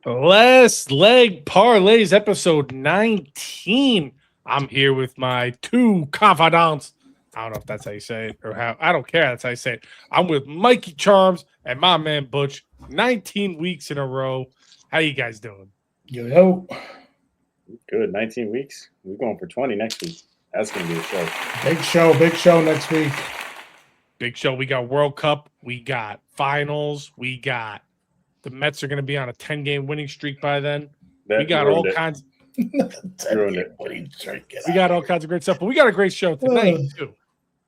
Last Leg Parlays, episode 19. I'm here with my two confidants. I don't know if that's how you say it or how. I don't care. That's how you say it. I'm with Mikey Charms and my man Butch. 19 weeks in a row. How you guys doing? Yo. Good. 19 weeks. We're going for 20 next week. That's going to be a show. Big show next week. Big show. We got World Cup. We got finals. We got the Mets are going to be on a 10-game winning streak by then. We got all kinds. Ruined it. We got all kinds of great stuff, but we got a great show tonight too.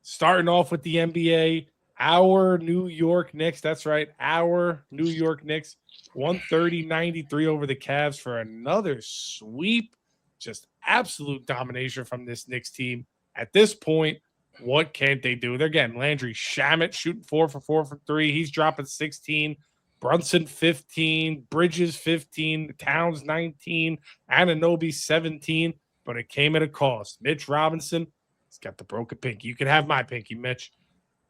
Starting off with the NBA, our New York Knicks. That's right, our New York Knicks. 130-93 over the Cavs for another sweep. Just absolute domination from this Knicks team. At this point, what can't they do? They're getting Landry Shamet shooting 4 for 4 from 3. He's dropping 16. Brunson 15, Bridges 15, Towns 19, Anunoby 17, but it came at a cost. Mitch Robinson, he's got the broken pinky. You can have my pinky, Mitch.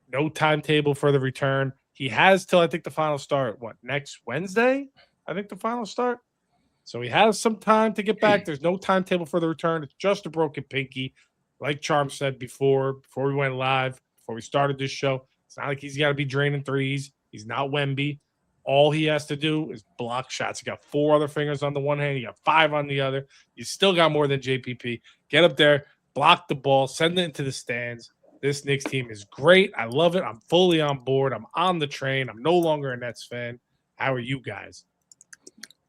No timetable for the return. He has till I think the final start. What, next Wednesday? I think the final start. So he has some time to get back. There's no timetable for the return. It's just a broken pinky. Like Charm said before we went live, before we started this show, it's not like he's got to be draining threes. He's not Wemby. All he has to do is block shots. You got 4 other fingers on the one hand. You got 5 on the other. You still got more than JPP. Get up there, block the ball, send it into the stands. This Knicks team is great. I love it. I'm fully on board. I'm on the train. I'm no longer a Nets fan. How are you guys?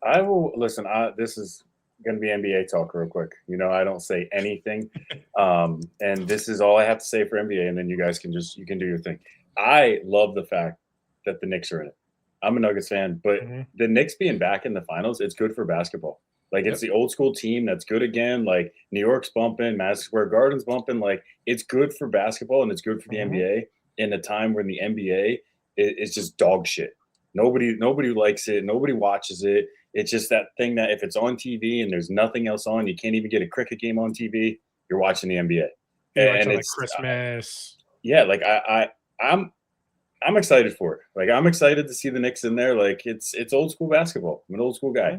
I will listen. This is going to be NBA talk real quick. You know, I don't say anything. And this is all I have to say for NBA. And then you guys can you can do your thing. I love the fact that the Knicks are in it. I'm a Nuggets fan, but the Knicks being back in the finals, it's good for basketball. Like, it's the old school team that's good again. Like, New York's bumping, Madison Square Garden's bumping. Like, it's good for basketball and it's good for the NBA in a time when the NBA is just dog shit. Nobody likes it. Nobody watches it. It's just that thing that if it's on TV and there's nothing else on, you can't even get a cricket game on TV, you're watching the NBA. And it's like Christmas. Like I'm excited for it. Like, I'm excited to see the Knicks in there. Like, it's old school basketball. I'm an old school guy.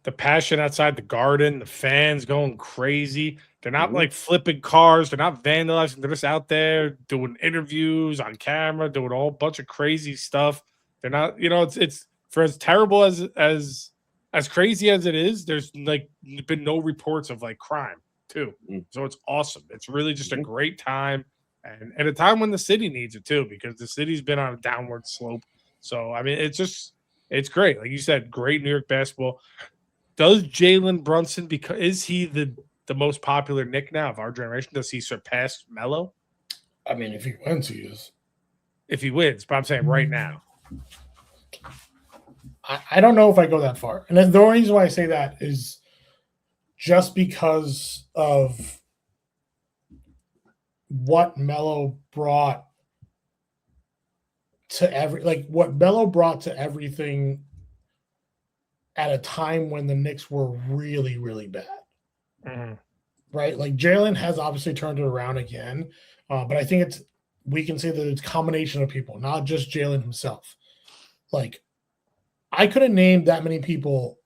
The passion outside the Garden, the fans going crazy. They're not like flipping cars. They're not vandalizing. They're just out there doing interviews on camera, doing a whole bunch of crazy stuff. They're not, it's for as terrible as crazy as it is. There's like been no reports of like crime too. So it's awesome. It's really just a great time. And at a time when the city needs it too, because the city's been on a downward slope. So, I mean, it's great. Like you said, great New York basketball. Does Jalen Brunson, is he the most popular Knick now of our generation? Does he surpass Melo? I mean, if he wins, he is. If he wins, but I'm saying right now. I don't know if I go that far. And the only reason why I say that is just because of what Melo brought to what Melo brought to everything at a time when the Knicks were really, really bad. Right? Like, Jalen has obviously turned it around again, but I think we can say that it's a combination of people, not just Jalen himself. Like, I couldn't name that many people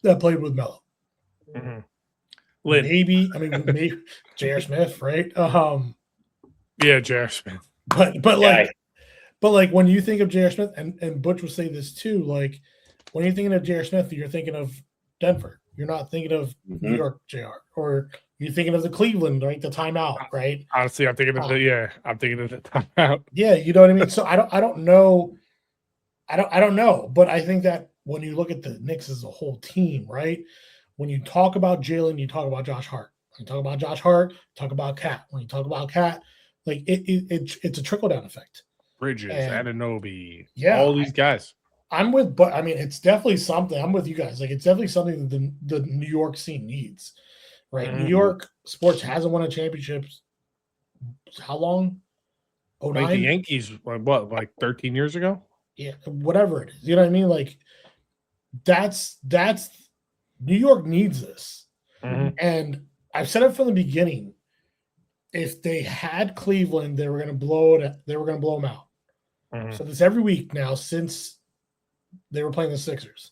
that played with Melo. Maybe J.R. Smith, right? Yeah, J.R. Smith. But when you think of J.R. Smith, and Butch would say this too, like, when you're thinking of J.R. Smith, you're thinking of Denver. You're not thinking of New York J.R. Or you're thinking of the Cleveland, right? The timeout, right? Honestly, I'm thinking of the timeout. Yeah, you know what I mean? So I don't know. I don't know, but I think that when you look at the Knicks as a whole team, right? When you talk about Jalen, you talk about Josh Hart. When you talk about Josh Hart, talk about Cat. When you talk about Cat, like it's a trickle-down effect. Bridges, Anunoby, all these guys. But I mean, it's definitely something. I'm with you guys. Like, it's definitely something that the New York scene needs, right? New York sports hasn't won a championship. How long? Like the Yankees, like 13 years ago? Yeah, whatever it is. You know what I mean? Like, that's New York needs this. And I've said it from the beginning. If they had Cleveland, they were going to blow them out. So this every week now since they were playing the Sixers.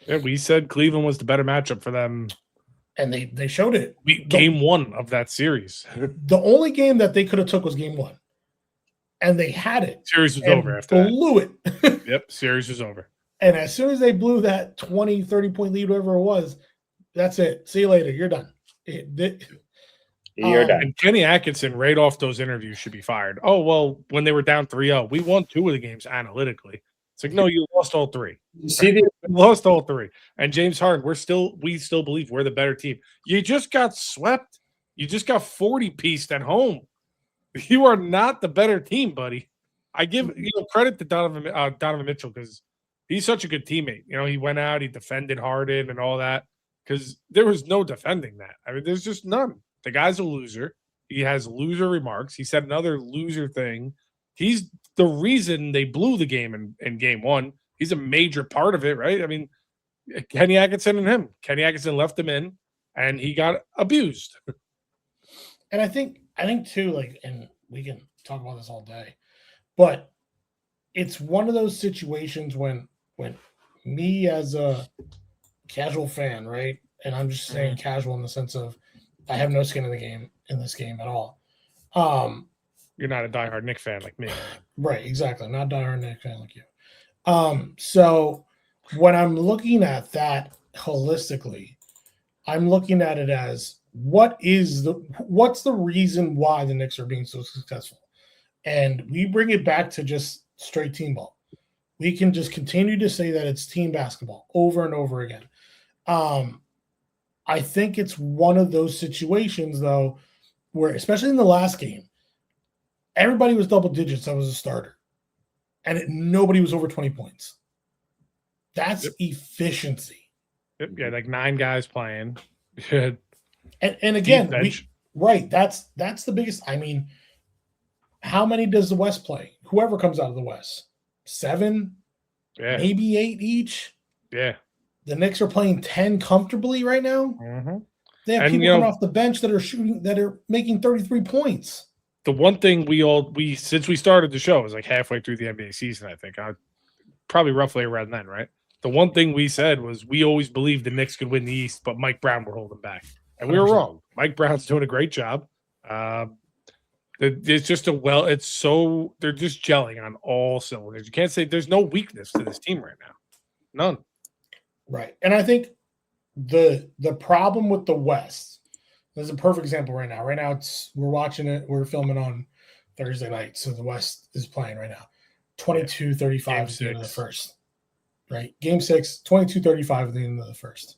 Yeah, we said Cleveland was the better matchup for them. And they showed it. Game 1 of that series. The only game that they could have took was game 1. And they had it. Series was over after blew that. Yep, series was over. And as soon as they blew that 20, 30-point lead, whatever it was, that's it. See you later. You're done. You're done. And Kenny Atkinson, right off those interviews, should be fired. Oh, well, when they were down 3-0, we won 2 of the games analytically. It's like, no, you lost all 3. You see You lost all 3. And James Harden, we still believe we're the better team. You just got swept. You just got 40-pieced at home. You are not the better team, buddy. I give credit to Donovan Mitchell because he's such a good teammate. He went out, he defended Harden and all that because there was no defending that. I mean, there's just none. The guy's a loser. He has loser remarks. He said another loser thing. He's the reason they blew the game in game 1. He's a major part of it, right? I mean, Kenny Atkinson and him. Kenny Atkinson left him in, and he got abused. And I think too, and we can talk about this all day, but it's one of those situations when me as a casual fan, right? And I'm just saying casual in the sense of I have no skin in this game at all. You're not a diehard Knicks fan like me. Right, exactly. I'm not a diehard Knicks fan like you. So when I'm looking at that holistically, I'm looking at it as what's the reason why the Knicks are being so successful? And we bring it back to just straight team ball. We can just continue to say that it's team basketball over and over again. I think it's one of those situations, though, where, especially in the last game, everybody was double digits that was a starter. And nobody was over 20 points. That's efficiency. Yeah, like 9 guys playing. And again, that's the biggest. I mean, how many does the West play? Whoever comes out of the West. 7, maybe 8 each. Yeah. The Knicks are playing 10 comfortably right now. Mm-hmm. They have people coming off the bench that are making 33 points. The one thing we since we started the show, it was like halfway through the NBA season, I think. Probably roughly around then, right? The one thing we said was we always believed the Knicks could win the East, but Mike Brown would hold them back. And we were 100%. Wrong. Mike Brown's doing a great job. It's just they're just gelling on all cylinders. You can't say there's no weakness to this team right now. None. Right. And I think the problem with the West, there's a perfect example right now. Right now we're watching it. We're filming on Thursday night. So the West is playing right now. 22-35 at the end of the first. Right. Game 6, 22-35 at the end of the first.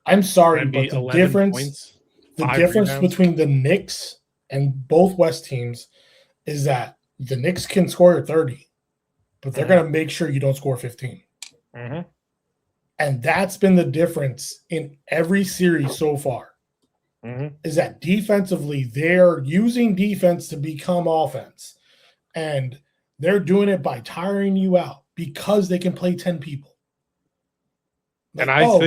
I'm sorry, but the difference between the Knicks and both West teams is that the Knicks can score 30, but they're going to make sure you don't score 15. Mm-hmm. And that's been the difference in every series so far. Mm-hmm. Is that defensively, they're using defense to become offense. And they're doing it by tiring you out because they can play 10 people. And I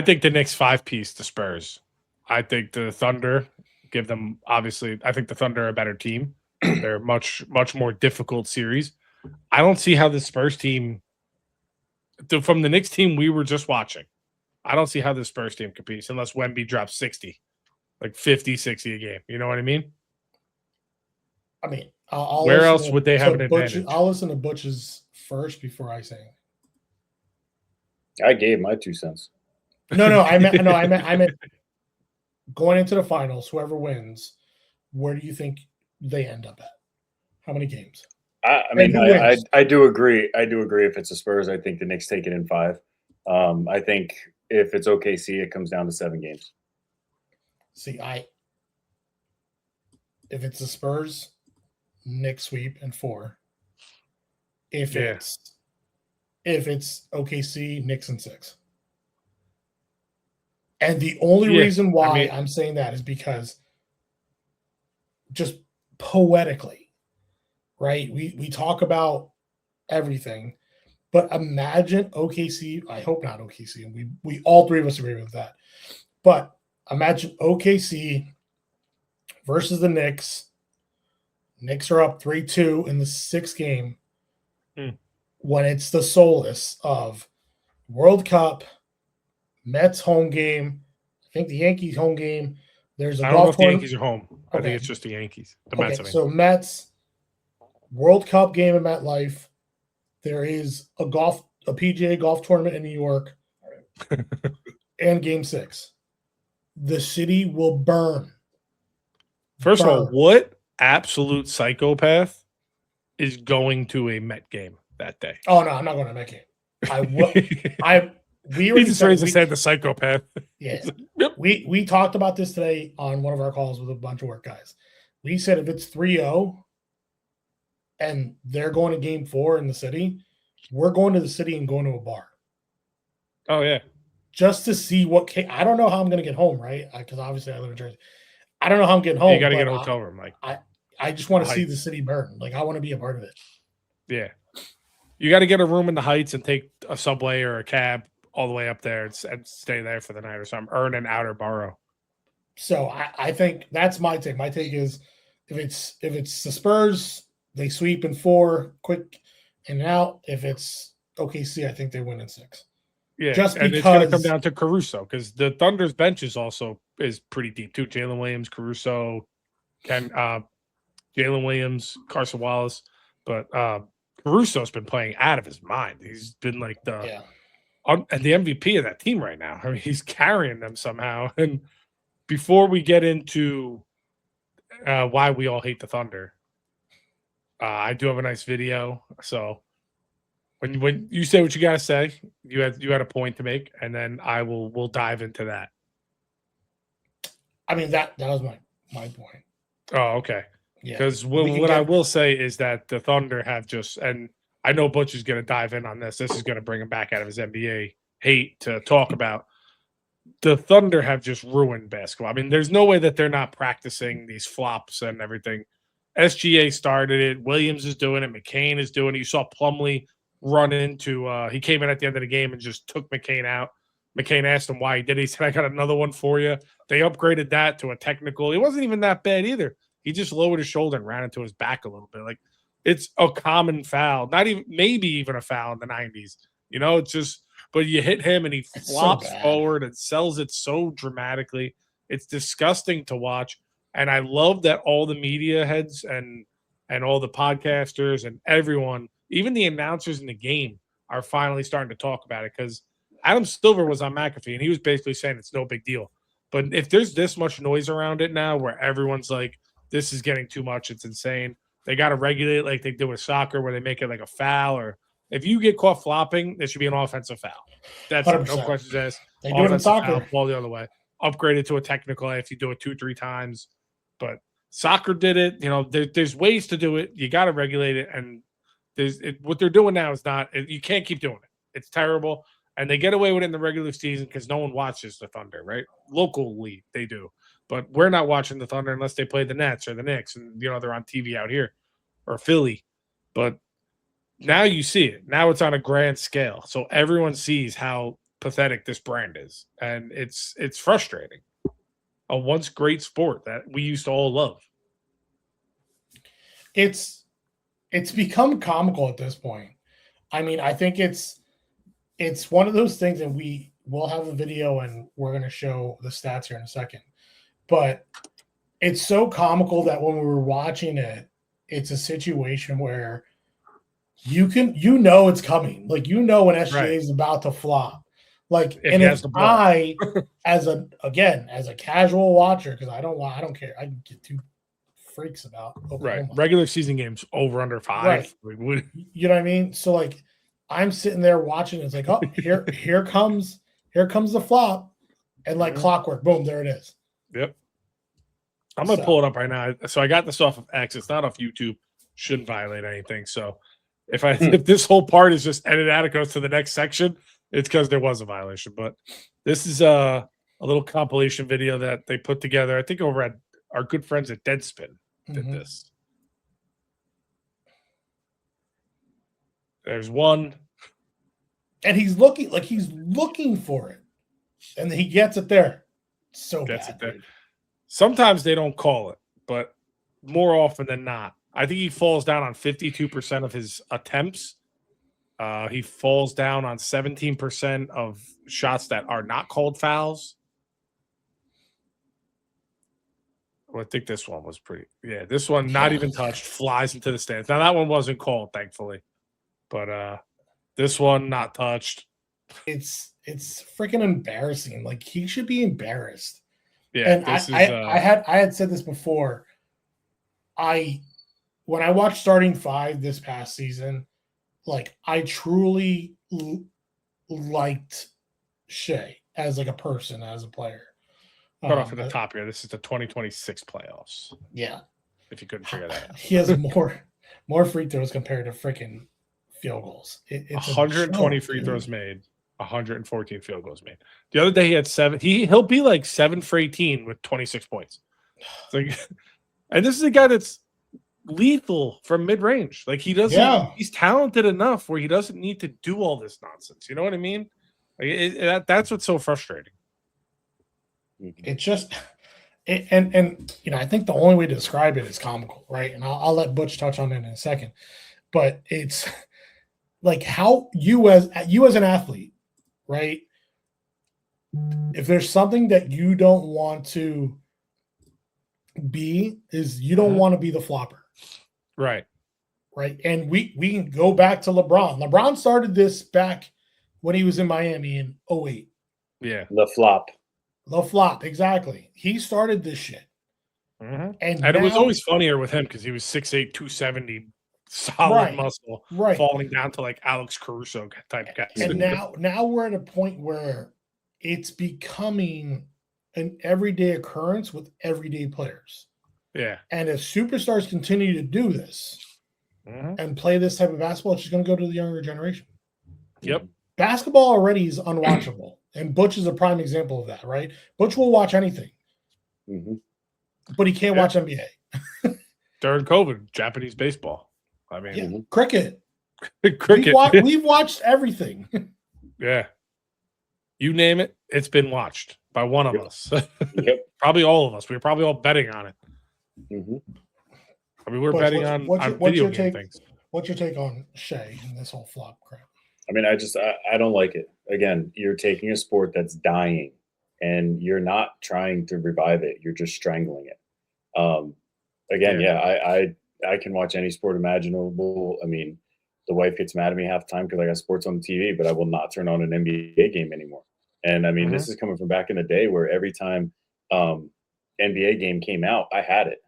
think the Knicks 5-piece the Spurs. I think the Thunder give them, obviously, I think the Thunder are a better team. They're much, much more difficult series. I don't see how the Spurs team, from the Knicks team we were just watching, I don't see how the Spurs team competes unless Wemby drops 60, like 50, 60 a game. You know what I mean? I mean, where else would they have an advantage? I'll listen to Butch's first before I say. I gave my 2 cents. No, I meant going into the finals, whoever wins, where do you think they end up at? How many games? I do agree. I do agree. If it's the Spurs, I think the Knicks take it in 5. I think if it's OKC, it comes down to 7 games. See, if it's the Spurs, Knicks sweep in 4. If it's OKC, Knicks in 6. And the only reason why I'm saying that is because just poetically, right? We talk about everything, but imagine OKC. I hope not OKC, and we all 3 of us agree with that. But imagine OKC versus the Knicks. Knicks are up 3-2 in the 6th game. When it's the solace of World Cup, Mets home game. I think the Yankees home game. There's a I don't know golf if the tournament. Yankees are home. I Okay. think it's just the Yankees. The Mets, I mean. So Mets World Cup game in MetLife. There is a PGA golf tournament in New York, and Game 6. The city will burn. First of all, what absolute psychopath is going to a Met game that day? Oh no, I'm not going to Met game. We He just raised his hand, the psychopath. Yeah. Yep. We talked about this today on one of our calls with a bunch of work guys. We said if it's 3-0 and they're going to game 4 in the city, we're going to the city and going to a bar. Oh, yeah. Just to see I don't know how I'm going to get home, right? Because obviously I live in Jersey. I don't know how I'm getting home. You got to get a hotel room. Like I just want to see the city burn. Like, I want to be a part of it. Yeah. You got to get a room in the Heights and take a subway or a cab all the way up there and stay there for the night or something. Earn an outer borough. So I think that's my take. My take is if it's the Spurs, they sweep in 4, quick in and out. If it's OKC, I think they win in 6. Yeah, just and it's going to come down to Caruso because the Thunder's bench is pretty deep too. Jalen Williams, Caruso, Jalen Williams, Carson Wallace, but Caruso's been playing out of his mind. He's been like the MVP of that team right now. I mean, he's carrying them somehow. And before we get into why we all hate the Thunder, I do have a nice video. So when you say what you gotta say, you had a point to make, and then we'll dive into that. I mean that was my point. Oh, okay. Yeah. Because what I will say is that the Thunder have and I know Butch is going to dive in on this. This is going to bring him back out of his NBA hate to talk about. The Thunder have just ruined basketball. I mean, there's no way that they're not practicing these flops and everything. SGA started it. Williams is doing it. McCain is doing it. You saw Plumlee run into he came in at the end of the game and just took McCain out. McCain asked him why he did it. He said, I got another one for you. They upgraded that to a technical. It wasn't even that bad either. He just lowered his shoulder and ran into his back a little bit. Like, it's a common foul, maybe even a foul in the 90s. You know, it's just, but you hit him and he flops forward and sells it so dramatically. It's disgusting to watch. And I love that all the media heads and all the podcasters and everyone, even the announcers in the game, are finally starting to talk about it, because Adam Silver was on McAfee and he was basically saying it's no big deal. But if there's this much noise around it now where everyone's like, this is getting too much, it's insane, they got to regulate it like they do with soccer where they make it like a foul, or if you get caught flopping, there should be an offensive foul. That's it, no questions asked. They do it in soccer. Foul, ball the other way. Upgrade it to a technical if you do it 2-3 times. But soccer did it. You know, there's ways to do it. You got to regulate it. And what they're doing now is not – you can't keep doing it. It's terrible. And they get away with it in the regular season because no one watches the Thunder, right? Locally, they do. But we're not watching the Thunder unless they play the Nets or the Knicks, and you know they're on TV out here, or Philly. But now you see it. Now it's on a grand scale, so everyone sees how pathetic this brand is, and it's frustrating. A once great sport that we used to all love. It's become comical at this point. I mean, I think it's one of those things, and we'll have a video and we're going to show the stats here in a second. But it's so comical that when we were watching it, it's a situation where you know it's coming. Like, you know when SGA is about to flop. Like, if I, as a casual watcher, because I don't care. I can get two freaks about Oklahoma. Right. Regular season games over under 5. Right. You know what I mean? So like, I'm sitting there watching. It's like, oh, here comes the flop, and like clockwork, boom, there it is. Yep. I'm gonna pull it up right now. So I got this off of X. It's not off YouTube. Shouldn't violate anything. So if this whole part is just edited out, it goes to the next section, it's because there was a violation. But this is a little compilation video that they put together. I think over at our good friends at Deadspin did this. There's one. And he's looking for it. And he gets it there. So gets bad. It there. Sometimes they don't call it, but more often than not, I think he falls down on 52% of his attempts. He falls down on 17% of shots that are not called fouls. Well, I think this one was pretty. Yeah, this one not even touched, flies into the stands. Now that one wasn't called, thankfully, but this one not touched. It's freaking embarrassing. Like, he should be embarrassed. Yeah, and I had said this before. When I watched Starting Five this past season, like, I truly liked Shai as like a person, as a player. Start off at the top here. This is the 2026 playoffs. Yeah. If you couldn't figure that out. He has more free throws compared to freaking field goals. It's 120 free throws made, 114 field goals made. The other day he had 7. He'll be like 7 for 18 with 26 points. It's like, and this is a guy that's lethal from mid-range. Like, he doesn't he's talented enough where he doesn't need to do all this nonsense. You know what I mean? Like, that's what's so frustrating. It's just, and you know, I think the only way to describe it is comical, right? And I'll let Butch touch on it in a second. But it's like, how you as an athlete, right? If there's something that you don't want to be, is you don't want to be the flopper. Right. Right. And we can go back to LeBron. LeBron started this back when he was in Miami in 2008. Yeah. The flop, exactly. He started this shit. Mm-hmm. And it was always funnier with him because he was 6'8", 270, solid muscle, falling down to like Alex Caruso type guy. And now we're at a point where it's becoming an everyday occurrence with everyday players. Yeah. And if superstars continue to do this and play this type of basketball, it's just going to go to the younger generation. Yep. Basketball already is unwatchable. And Butch is a prime example of that, right? Butch will watch anything, but he can't watch NBA. During COVID, Japanese baseball. I mean, cricket. Cricket. We've watched everything. Yeah. You name it, it's been watched by one of us. Yep. Probably all of us. We were probably all betting on it. I mean, we're betting on video game things. What's your take on Shai and this whole flop crap? I mean, I don't like it. Again, you're taking a sport that's dying and you're not trying to revive it. You're just strangling it. I can watch any sport imaginable. I mean, the wife gets mad at me half the time because I got sports on the TV, but I will not turn on an NBA game anymore. And I mean, this is coming from back in the day where every time NBA game came out, I had it.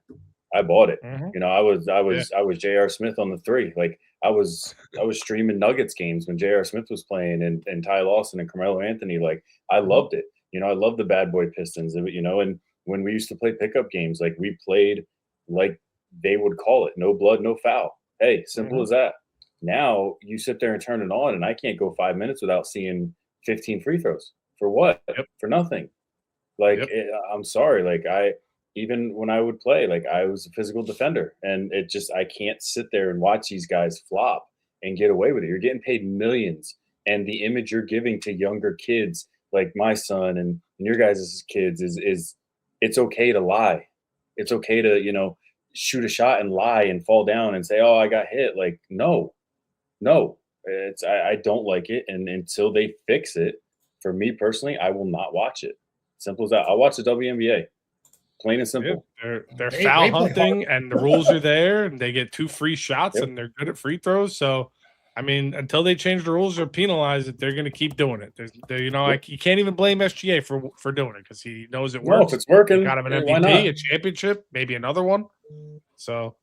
I bought it. You know, I was J.R. Smith on the 3. Like, I was streaming Nuggets games when J.R. Smith was playing and Ty Lawson and Carmelo Anthony. Like, I loved it. You know, I loved the bad boy Pistons. You know, and when we used to play pickup games, like, we played like they would call it, no blood, no foul. Hey, simple as that. Now you sit there and turn it on, and I can't go 5 minutes without seeing 15 free throws. For what? For nothing. Like, I'm sorry. Like, even when I would play, like, I was a physical defender, and I can't sit there and watch these guys flop and get away with it. You're getting paid millions, and the image you're giving to younger kids, like my son and your guys' kids, is it's okay to lie. It's okay to, you know, shoot a shot and lie and fall down and say, oh, I got hit. Like, no, I don't like it. And until they fix it, for me personally, I will not watch it. Simple as that. I'll watch the WNBA. Plain and simple. Yeah, they're foul hunting, and the rules are there, and they get 2 free shots, and they're good at free throws. So, I mean, until they change the rules or penalize it, they're going to keep doing it. You know, like, you can't even blame SGA for doing it because he knows it works. No, if it's working, got him an MVP, a championship, maybe another one. So,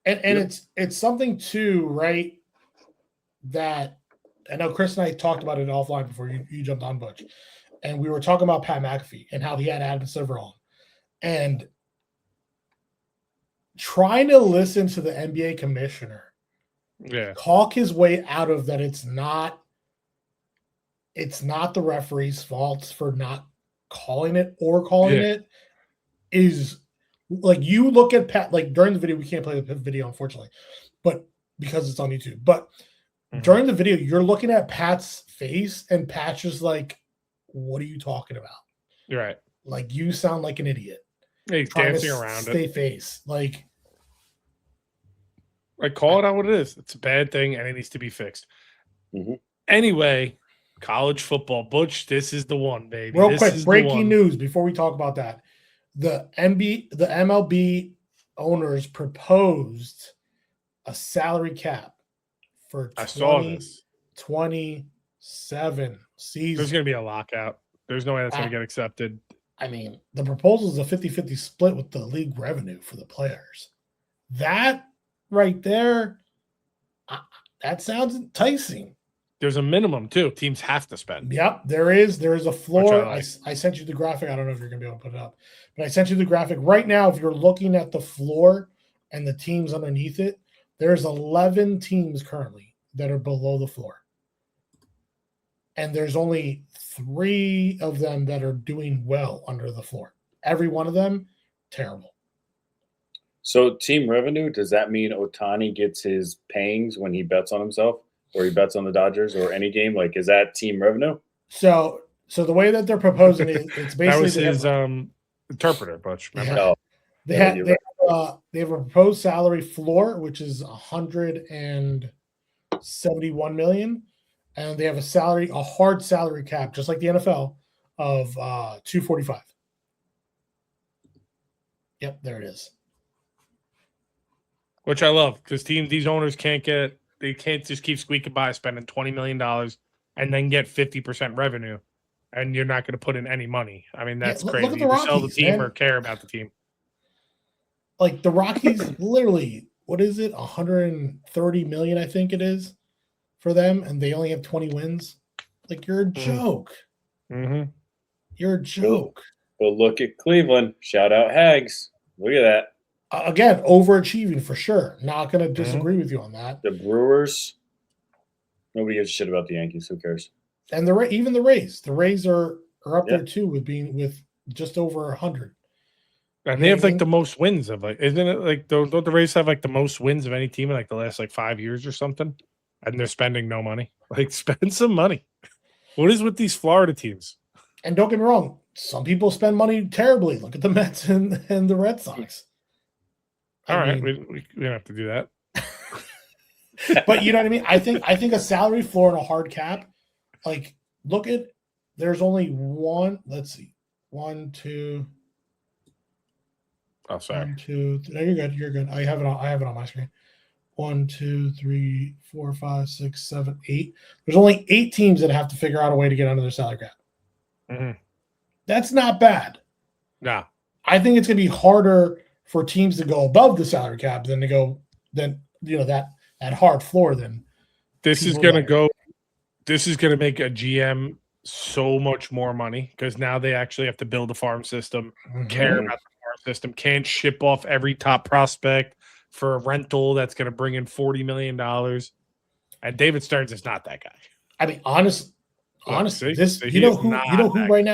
and it's something too, right? That I know Chris and I talked about it offline before you jumped on, Butch, and we were talking about Pat McAfee and how he had Adam Silver on. And trying to listen to the NBA commissioner talk his way out of that, it's not the referee's fault for not calling it or calling it, is like, you look at Pat, like, during the video, we can't play the video, unfortunately, but because it's on YouTube, but during the video, you're looking at Pat's face, and Pat's just like, what are you talking about? You're right. Like, you sound like an idiot. He's dancing around it. Stay face. Like, call it out what it is. It's a bad thing, and it needs to be fixed. Mm-hmm. Anyway, college football. Butch, this is the one, baby. Real This quick, is breaking news before we talk about that. The MLB owners proposed a salary cap for I saw this. 2027 season. There's going to be a lockout. There's no way that's going to get accepted. I mean, the proposal is a 50-50 split with the league revenue for the players. That right there, that sounds enticing. There's a minimum, too. Teams have to spend. Yep, there is. There is a floor. Like. I sent you the graphic. I don't know if you're going to be able to put it up. But I sent you the graphic. Right now, if you're looking at the floor and the teams underneath it, there's 11 teams currently that are below the floor. And there's only 3 of them that are doing well under the floor. Every one of them, terrible. So team revenue, does that mean Ohtani gets his payings when he bets on himself or he bets on the Dodgers or any game? Like, is that team revenue? So the way that they're proposing it, it's basically that was his interpreter, Butch. Yeah. They have a proposed salary floor, which is $171 million, and they have a hard salary cap, just like the NFL, of $245. Yep, there it is. Which I love because these owners can't just keep squeaking by spending $20 million and then get 50% revenue, and you're not going to put in any money. I mean, that's crazy. Look at the Rockies, sell the team man. Or care about the team. Like the Rockies, literally, what is it? $130 million, I think it is, for them, and they only have 20 wins. Like, you're a joke. Mm-hmm. You're a joke. But look at Cleveland. Shout out Hags. Look at that. Again, overachieving for sure. Not going to disagree with you on that. The Brewers. Nobody gives a shit about the Yankees. Who cares? And even the Rays. The Rays are up there too with just over 100. And they have like the most wins of isn't it like don't the Rays have like the most wins of any team in like the last 5 years or something? And they're spending no money. Like, spend some money. What is with these Florida teams? And don't get me wrong, some people spend money terribly. Look at the Mets and the Red Sox. All right, we don't have to do that. But you know what I mean? I think a salary floor and a hard cap, like, look at, there's only one, let's see, 1, 2. Oh, sorry. 1, 2, 3. No, you're good. I have it on my screen. 1, 2, 3, 4, 5, 6, 7, 8. There's only 8 teams that have to figure out a way to get under their salary cap. Mm-hmm. That's not bad. No. I think it's going to be harder for teams to go above the salary cap than that hard floor. Then this is going to make a GM so much more money because now they actually have to build a farm system, care about the farm system, can't ship off every top prospect for a rental that's going to bring in $40 million. And David Stearns is not that guy. I mean, honestly, you know who right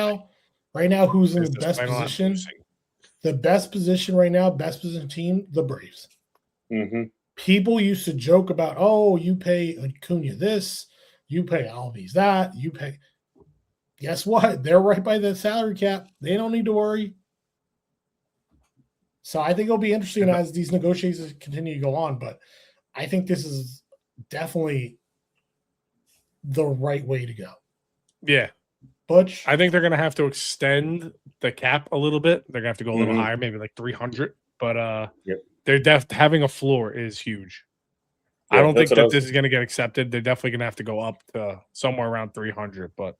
now who's in the best position? The best position right now, best position team, the Braves. Mm-hmm. People used to joke about, oh, you pay Acuna this, you pay Albies that, you pay. Guess what? They're right by the salary cap. They don't need to worry. So I think it'll be interesting as these negotiations continue to go on. But I think this is definitely the right way to go. Yeah. Butch? I think they're going to have to extend the cap a little bit. They're going to have to go a little higher, maybe like 300. But they're having a floor is huge. I don't think that this is going to get accepted. They're definitely going to have to go up to somewhere around 300. But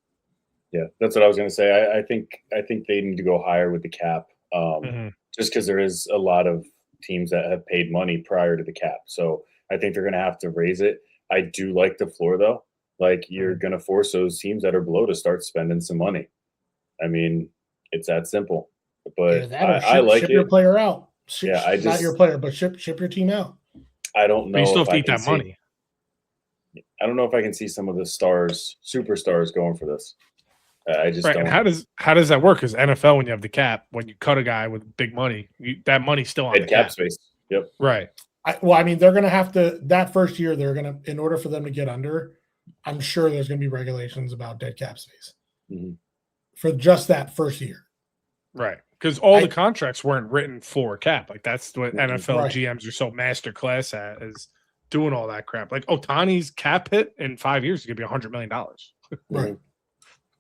yeah, that's what I was going to say. I think they need to go higher with the cap, just because there is a lot of teams that have paid money prior to the cap. So I think they're going to have to raise it. I do like the floor though. Like, you're going to force those teams that are below to start spending some money. I mean, it's that simple. But I like ship it. Your player out. Not your player, but ship your team out. I don't know. But you still have to eat that money. I don't know if I can see some of the superstars going for this. I just don't. And how does that work? Because NFL, when you have the cap, when you cut a guy with big money, that money's still on the cap space. Yep. Right. I mean, they're going to have to, that first year, they're going to, in order for them to get under, I'm sure there's going to be regulations about dead cap space for just that first year. Right. Because all the contracts weren't written for cap. Like, that's what NFL GMs are so masterclass at, is doing all that crap. Like Ohtani's cap hit in 5 years is going to be $100 million. Right.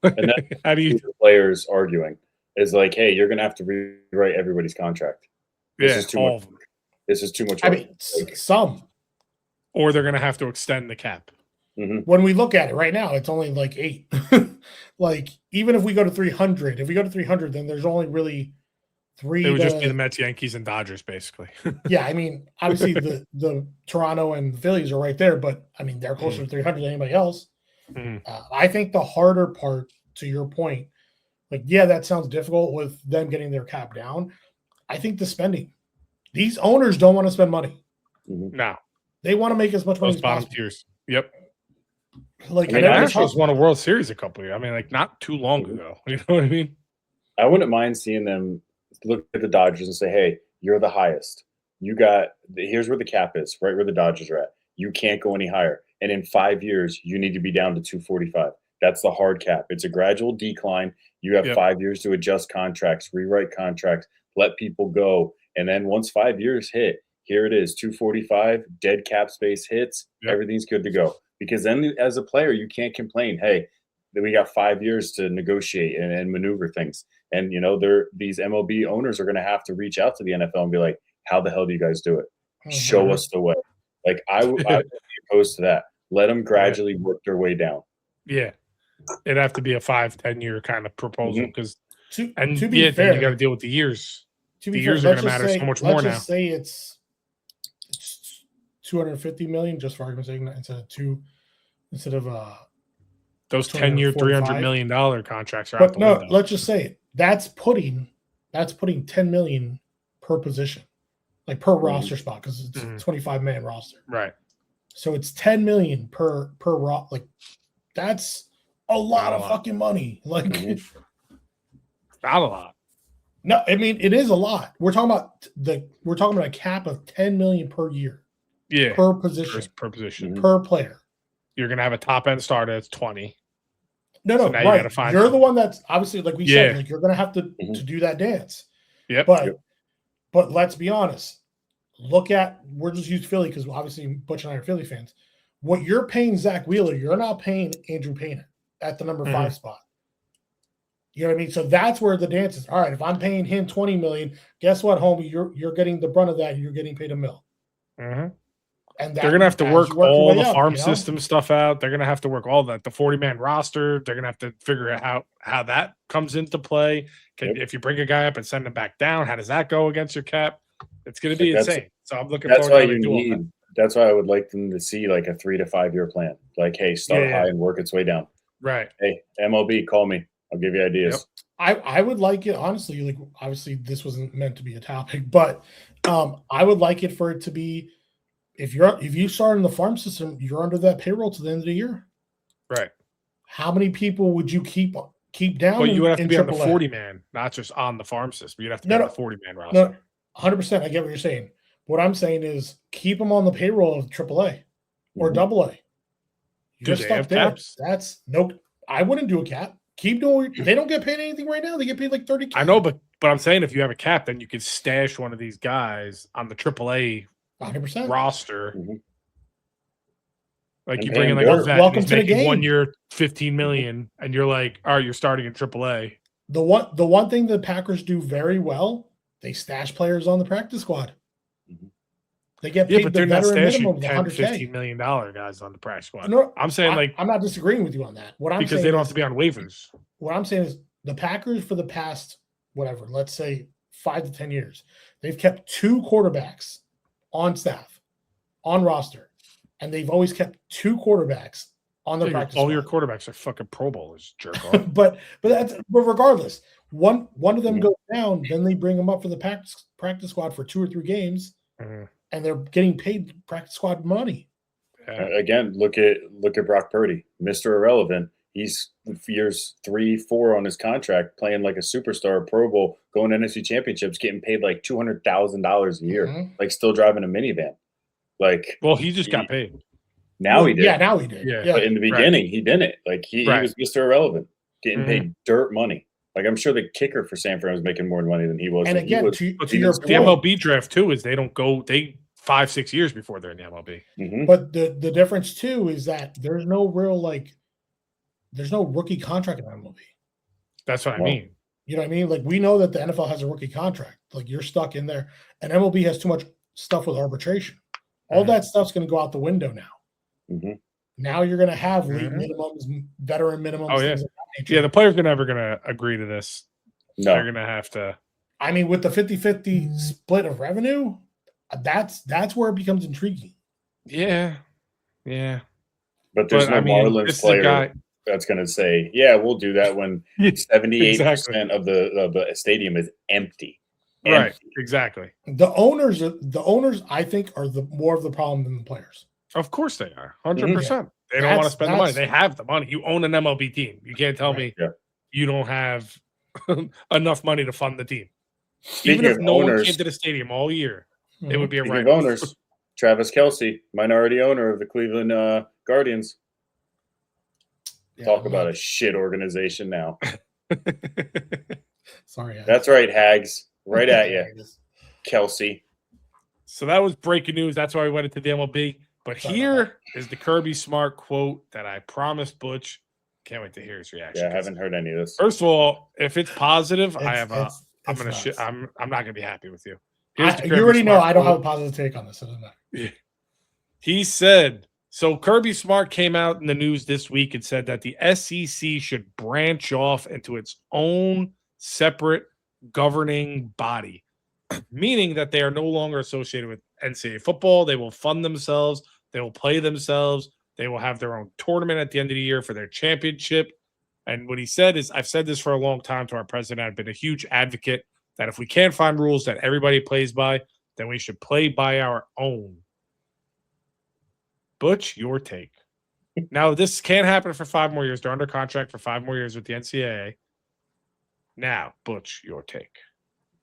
And then How do you? the players arguing is like, hey, you're going to have to rewrite everybody's contract. This is too all much. of them. This is too much. I work. mean, some. Or they're going to have to extend the cap. When we look at it right now, it's only like 8. Like, even if we go to 300, then there's only really 3. It would just be the Mets, Yankees, and Dodgers, basically. Yeah, I mean, obviously the Toronto and the Phillies are right there, but I mean, they're closer to 300 than anybody else. I think the harder part, to your point, like, yeah, that sounds difficult with them getting their cap down. I think the spending. These owners don't want to spend money. No. They want to make as much money as bottom possible. tiers. Yep. Like, I mean, the Astros won a World Series a couple of years. I mean, like, not too long ago. You know what I mean? I wouldn't mind seeing them look at the Dodgers and say, hey, you're the highest. Here's where the cap is, right where the Dodgers are at. You can't go any higher. And in 5 years, you need to be down to 245. That's the hard cap. It's a gradual decline. You have 5 years to adjust contracts, rewrite contracts, let people go. And then once 5 years hit, here it is, 245, dead cap space hits, everything's good to go. Because then as a player, you can't complain, hey, we got 5 years to negotiate and maneuver things. And, you know, these MLB owners are going to have to reach out to the NFL and be like, how the hell do you guys do it? Show us the way. Like, I would be opposed to that. Let them gradually work their way down. Yeah. It'd have to be a 5-10 year kind of proposal because to then be fair, you got to deal with the years. The years are going to matter so much more now. Let's just say it's 250 million, just for argument's sake, instead of those 10-year, $300 million contracts are but out the no, window. let's just say it. That's putting 10 million per position, like per roster spot, because it's 25-man roster. Right. So it's 10 million per like that's a lot of fucking money. Like not a lot. No, I mean it is a lot. We're talking about a cap of 10 million per year. Yeah. Per position. Per position. Per player. You're gonna have a top end starter that's 20. No, so right. You're the one that's obviously, like we said, like you're gonna have to do that dance. Yep. But let's be honest. We're just use Philly because obviously Butch and I are Philly fans. What you're paying Zach Wheeler, you're not paying Andrew Payne at the number 5 spot. You know what I mean? So that's where the dance is. All right, if I'm paying him $20 million, guess what, homie? You're getting the brunt of that. And you're getting paid $1 million. And they're going to have to work all the farm system stuff out. They're going to have to work all that. The 40-man roster, they're going to have to figure out how that comes into play. If you bring a guy up and send him back down, how does that go against your cap? It's going to be insane. So I'm looking forward to doing that. That's why I would like them to see like a 3 to 5 year plan. Like, hey, start high and work its way down. Right. Hey, MLB, call me. I'll give you ideas. Yep. I would like it, honestly, like obviously this wasn't meant to be a topic, but I would like it for it to be if you start in the farm system, you're under that payroll to the end of the year. Right. How many people would you keep down? Well, you would have to be on the AAA? 40-man, not just on the farm system. You'd have to be on the 40-man roster. No, 100%. I get what you're saying. What I'm saying is keep them on the payroll of AAA or AA. You're stuck there. Caps? That's no. I wouldn't do a cap. Keep doing. They don't get paid anything right now. They get paid like $30,000. I know, but I'm saying if you have a cap, then you could stash one of these guys on the AAA 100% roster. Like and you bring in like a vet, welcome who's to the game. 1 year, $15 million, and you're like, all right, you're starting in AAA. The one thing the Packers do very well, they stash players on the practice squad. They get paid but the they're not veteran minimum stashing of $10, $15 $100K. million guys on the practice squad. No, I'm saying I'm not disagreeing with you on that. What I'm because saying they don't have to be on waivers. What I'm saying is the Packers for the past whatever, let's say 5 to 10 years, they've kept 2 quarterbacks on staff, on roster, and they've always kept 2 quarterbacks on the practice all squad. your quarterbacks are fucking Pro Bowlers, jerk off. but regardless, one of them goes down, then they bring them up for the practice squad for 2 or 3 games, and they're getting paid practice squad money. Again, look at Brock Purdy, Mr. Irrelevant. He's years 3, 4 on his contract, playing like a superstar, Pro Bowl, going to NFC Championships, getting paid like $200,000 a year, like still driving a minivan. Like, well, he just got paid. Now he did. Yeah, now he did. Yeah. But in the beginning, he didn't. Like he was Mr. Irrelevant, getting paid dirt money. Like I'm sure the kicker for San Fran was making more money than he was. And again, to your the MLB draft too is they 5-6 years before they're in the MLB. Mm-hmm. But the difference too is that there's no real there's no rookie contract in MLB. That's what I mean. You know what I mean? Like, we know that the NFL has a rookie contract. Like, you're stuck in there, and MLB has too much stuff with arbitration. All that stuff's going to go out the window now. Mm-hmm. Now you're going to have league minimums, veteran minimums. Oh, yeah. Yeah, the players are never going to agree to this. No. They're going to have to. I mean, with the 50-50 split of revenue, that's where it becomes intriguing. Yeah. Yeah. But there's no Marlins player that's going to say, yeah, we'll do that when 78% of the stadium is empty. Right, exactly. The owners, I think, are more of the problem than the players. Of course they are, 100%. They don't want to spend the money. They have the money. You own an MLB team. You can't tell me you don't have enough money to fund the team. Speaking Even if no owners, one came to the stadium all year, it would be a right. Owners, Travis Kelce, minority owner of the Cleveland Guardians. Talk about a shit organization now. Sorry. That's right, Hags. Right at you, Kelce. So that was breaking news. That's why we went into the MLB. But here is the Kirby Smart quote that I promised Butch. Can't wait to hear his reaction. Yeah, I haven't heard any of this. First of all, if it's positive, I'm not gonna be happy with you. You already know I don't have a positive take on this. He said, so Kirby Smart came out in the news this week and said that the SEC should branch off into its own separate governing body, meaning that they are no longer associated with NCAA football. They will fund themselves. They will play themselves. They will have their own tournament at the end of the year for their championship. And what he said is, I've said this for a long time to our president. I've been a huge advocate that if we can't find rules that everybody plays by, then we should play by our own. Butch, your take. Now, this can't happen for 5 more years. They're under contract for 5 more years with the NCAA. Now, Butch, your take.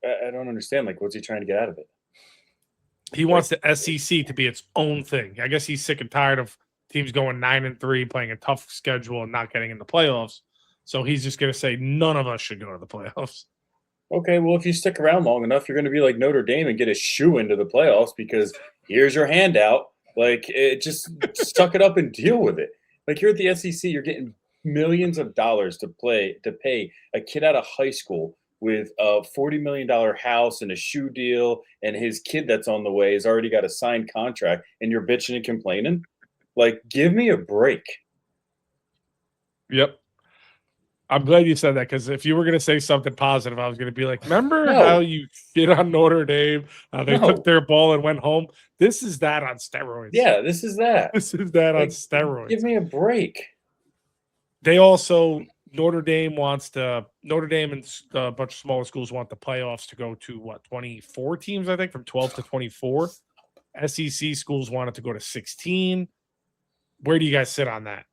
I don't understand. Like, what's he trying to get out of it? He wants the SEC to be its own thing. I guess he's sick and tired of teams going 9-3, playing a tough schedule and not getting in the playoffs. So he's just going to say none of us should go to the playoffs. Okay, well, if you stick around long enough, you're going to be like Notre Dame and get a shoe into the playoffs because here's your handout. Like, it just suck it up and deal with it. Like, you're at the SEC, you're getting millions of dollars to pay a kid out of high school with a $40 million house and a shoe deal, and his kid that's on the way has already got a signed contract, and you're bitching and complaining? Like, give me a break. Yep. I'm glad you said that, because if you were going to say something positive, I was going to be like, remember how you shit on Notre Dame? They took their ball and went home. This is that on steroids. Yeah, this is that. This is that on steroids. Give me a break. They also, Notre Dame and a bunch of smaller schools want the playoffs to go to, 24 teams, I think, from 12 to 24. SEC schools want it to go to 16. Where do you guys sit on that?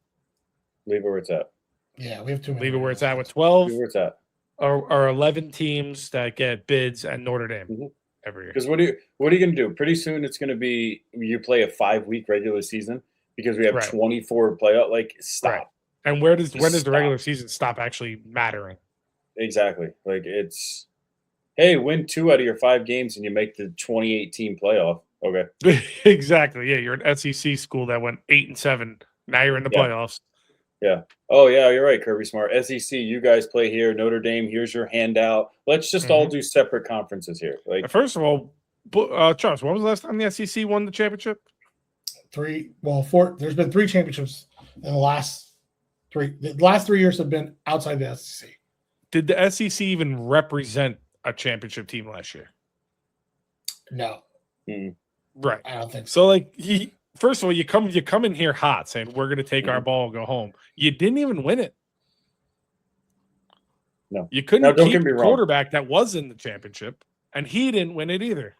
Leave it where it's at. Yeah, we have too many. Leave it where it's at with 12. Leave it where it's at. Or 11 teams that get bids and Notre Dame every year. Because what are you going to do? Pretty soon it's going to be you play a 5-week regular season because we have 24 playoff. Like, stop. Right. And when does the regular season stop actually mattering? Exactly. Like, it's, hey, win 2 out of your 5 games and you make the 2018 playoff. Okay. Exactly. Yeah, you're an SEC school that went 8-7. Now you're in the playoffs. Yeah. Oh, yeah, you're right, Kirby Smart. SEC, you guys play here. Notre Dame, here's your handout. Let's just all do separate conferences here. Like, first of all, Charles, when was the last time the SEC won the championship? 4. There's been 3 championships in the last 3. The last 3 years have been outside the SEC. Did the SEC even represent a championship team last year? No. Right. I don't think so. Like, first of all, you come in here hot saying we're going to take our ball and go home. You didn't even win it. No, you couldn't keep the quarterback that was in the championship, and he didn't win it either.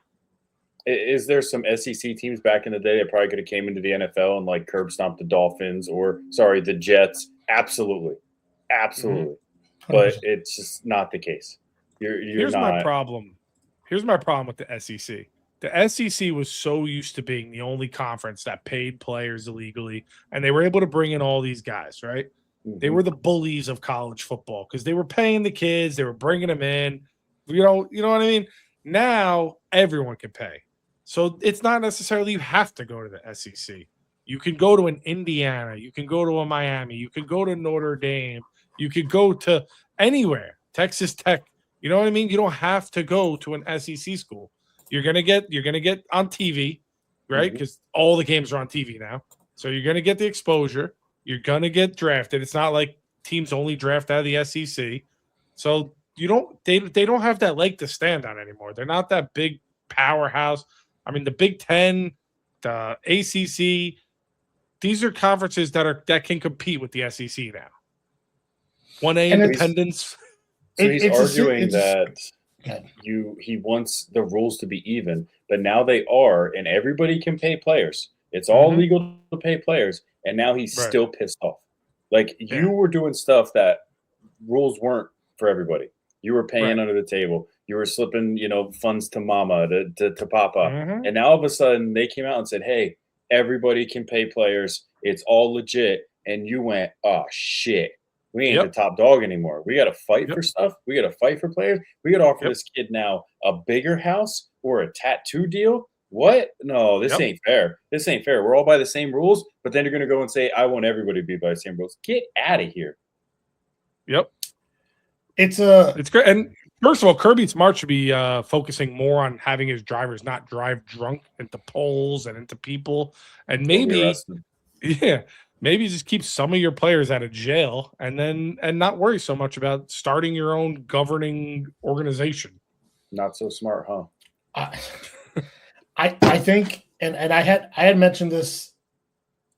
Is there some SEC teams back in the day that probably could have came into the NFL and like curb stomped the Dolphins the Jets? Absolutely. But it's just not the case. Here's my problem. Here's my problem with the SEC. The SEC was so used to being the only conference that paid players illegally, and they were able to bring in all these guys, right? They were the bullies of college football because they were paying the kids, they were bringing them in. You know what I mean? Now everyone can pay. So it's not necessarily you have to go to the SEC. You can go to an Indiana. You can go to a Miami. You can go to Notre Dame. You could go to anywhere. Texas Tech. You know what I mean? You don't have to go to an SEC school. You're gonna get on TV, right? Because all the games are on TV now. So you're gonna get the exposure. You're gonna get drafted. It's not like teams only draft out of the SEC. So you don't they don't have that leg to stand on anymore. They're not that big powerhouse. I mean, the Big Ten, the ACC, these are conferences that can compete with the SEC now. 1A independence. So he's arguing that he wants the rules to be even, but now they are, and everybody can pay players. It's all legal to pay players, and now he's still pissed off. Like, you were doing stuff that rules weren't for everybody. You were paying under the table. You were slipping, funds to mama, to papa. And now all of a sudden they came out and said, hey, everybody can pay players. It's all legit. And you went, oh, shit. We ain't the top dog anymore. We got to fight for stuff. We got to fight for players. We got to offer this kid now a bigger house or a tattoo deal. What? No, this ain't fair. This ain't fair. We're all by the same rules, but then you're going to go and say, I want everybody to be by the same rules. Get out of here. Yep. It's great. And first of all, Kirby Smart should be focusing more on having his drivers not drive drunk into poles and into people. And maybe just keep some of your players out of jail and not worry so much about starting your own governing organization. Not so smart, huh? I think, and I had mentioned this,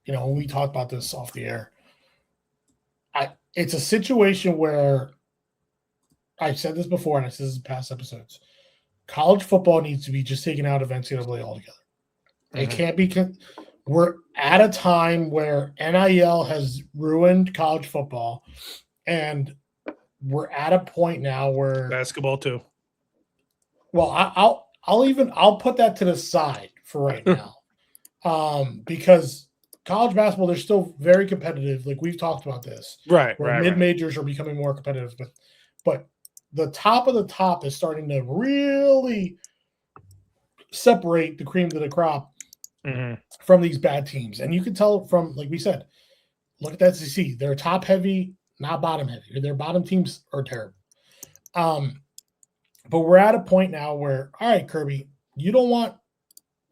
when we talked about this off the air. It's a situation where I've said this before, and I said this in past episodes. College football needs to be just taken out of NCAA altogether. It can't be. We're at a time where NIL has ruined college football, and we're at a point now where basketball too. Well, I'll put that to the side for right now, because college basketball, they're still very competitive. Like, we've talked about this, right? Mid majors are becoming more competitive, but the top of the top is starting to really separate the cream to the crop from these bad teams. And you can tell from, like we said, look at that SEC. They're top heavy, not bottom heavy. Their bottom teams are terrible. But we're at a point now where, all right, Kirby, you don't want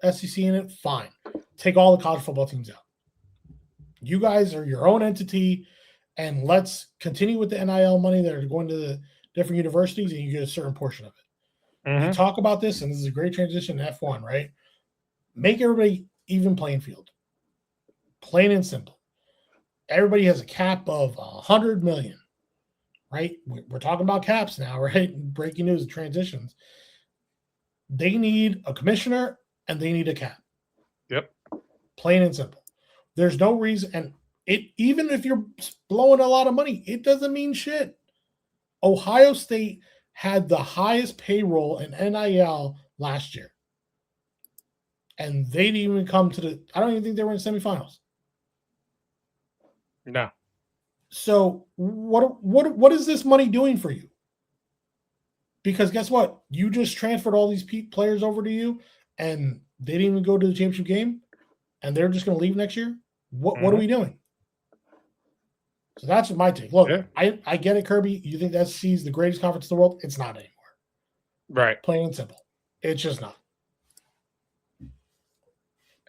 SEC in it? Fine. Take all the college football teams out. You guys are your own entity, and let's continue with the NIL money that are going to the different universities, and you get a certain portion of it. You talk about this, and this is a great transition to F1, right? Make everybody even playing field. Plain and simple. Everybody has a cap of 100 million, right? We're talking about caps now, right? Breaking news, transitions. They need a commissioner, and they need a cap. Yep. Plain and simple. There's no reason, and even if you're blowing a lot of money, it doesn't mean shit. Ohio State had the highest payroll in NIL last year. And they didn't even come to I don't even think they were in semifinals. No. So what is this money doing for you? Because guess what? You just transferred all these players over to you, and they didn't even go to the championship game, and they're just going to leave next year? What are we doing? So that's my take. Look, I get it, Kirby. You think that SEC is the greatest conference in the world? It's not anymore. Right. Plain and simple. It's just not.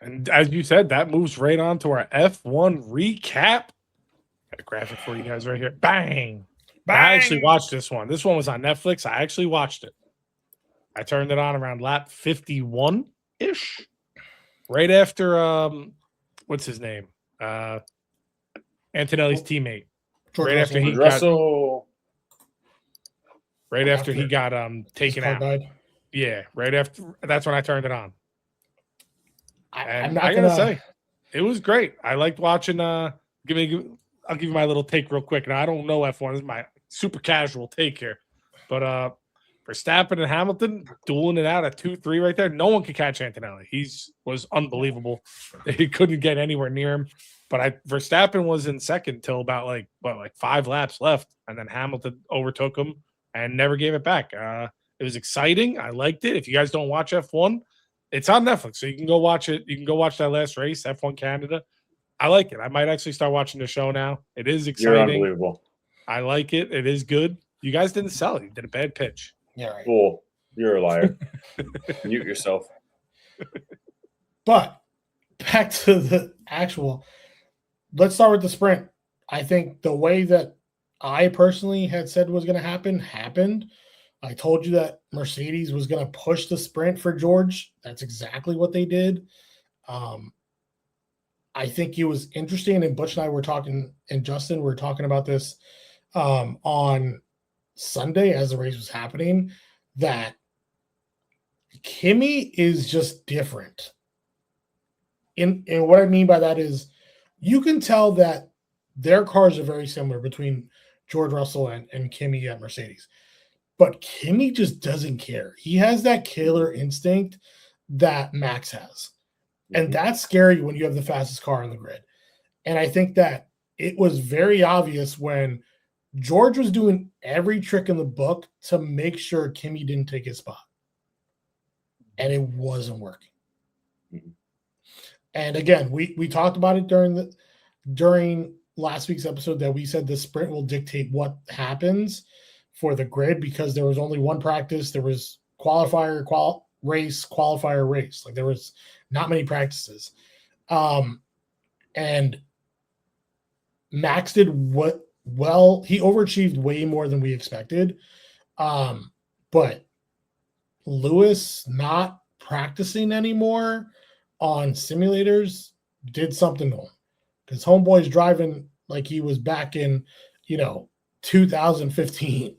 And as you said, that moves right on to our F1 recap. Got a graphic for you guys right here. Bang. I actually watched this one. This one was on Netflix. I actually watched it. I turned it on around lap 51-ish. Right after, what's his name? Antonelli's teammate. George After he Russell. Right after he got taken out. Died. Yeah, right after. That's when I turned it on. I'm not I gotta say, it was great. I liked watching. I'll give you my little take real quick. Now I don't know F1. This is my super casual take here, but Verstappen and Hamilton dueling it out at 2-3 right there. No one could catch Antonelli. He was unbelievable. He couldn't get anywhere near him. But Verstappen was in second till about like 5 laps left, and then Hamilton overtook him and never gave it back. It was exciting. I liked it. If you guys don't watch F1, It's on Netflix, so you can go watch it. You can go watch that last race, F1 Canada. I like it. I might actually start watching the show now. It is exciting. You're unbelievable. I like it. It is good. You guys didn't sell it. You did a bad pitch. Yeah, right. Cool. You're a liar. Mute yourself. But back to the actual. Let's start with the sprint. I think the way that I personally had said was going to happen happened. I told you that Mercedes was going to push the sprint for George. That's exactly what they did. I think it was interesting, and Butch and I were talking, and Justin were talking about this on Sunday as the race was happening, that Kimi is just different. And what I mean by that is you can tell that their cars are very similar between George Russell and Kimi at Mercedes. But Kimi just doesn't care. He has that killer instinct that Max has. And that's scary when you have the fastest car on the grid. And I think that it was very obvious when George was doing every trick in the book to make sure Kimi didn't take his spot. And it wasn't working. Mm-hmm. And again, we talked about it during last week's episode that we said the sprint will dictate what happens for the grid because there was only one practice. There was qualifier, race, qualifier, race. Like there was not many practices. And Max did he overachieved way more than we expected. But Lewis not practicing anymore on simulators did something to him because homeboy's driving like he was back in, 2015,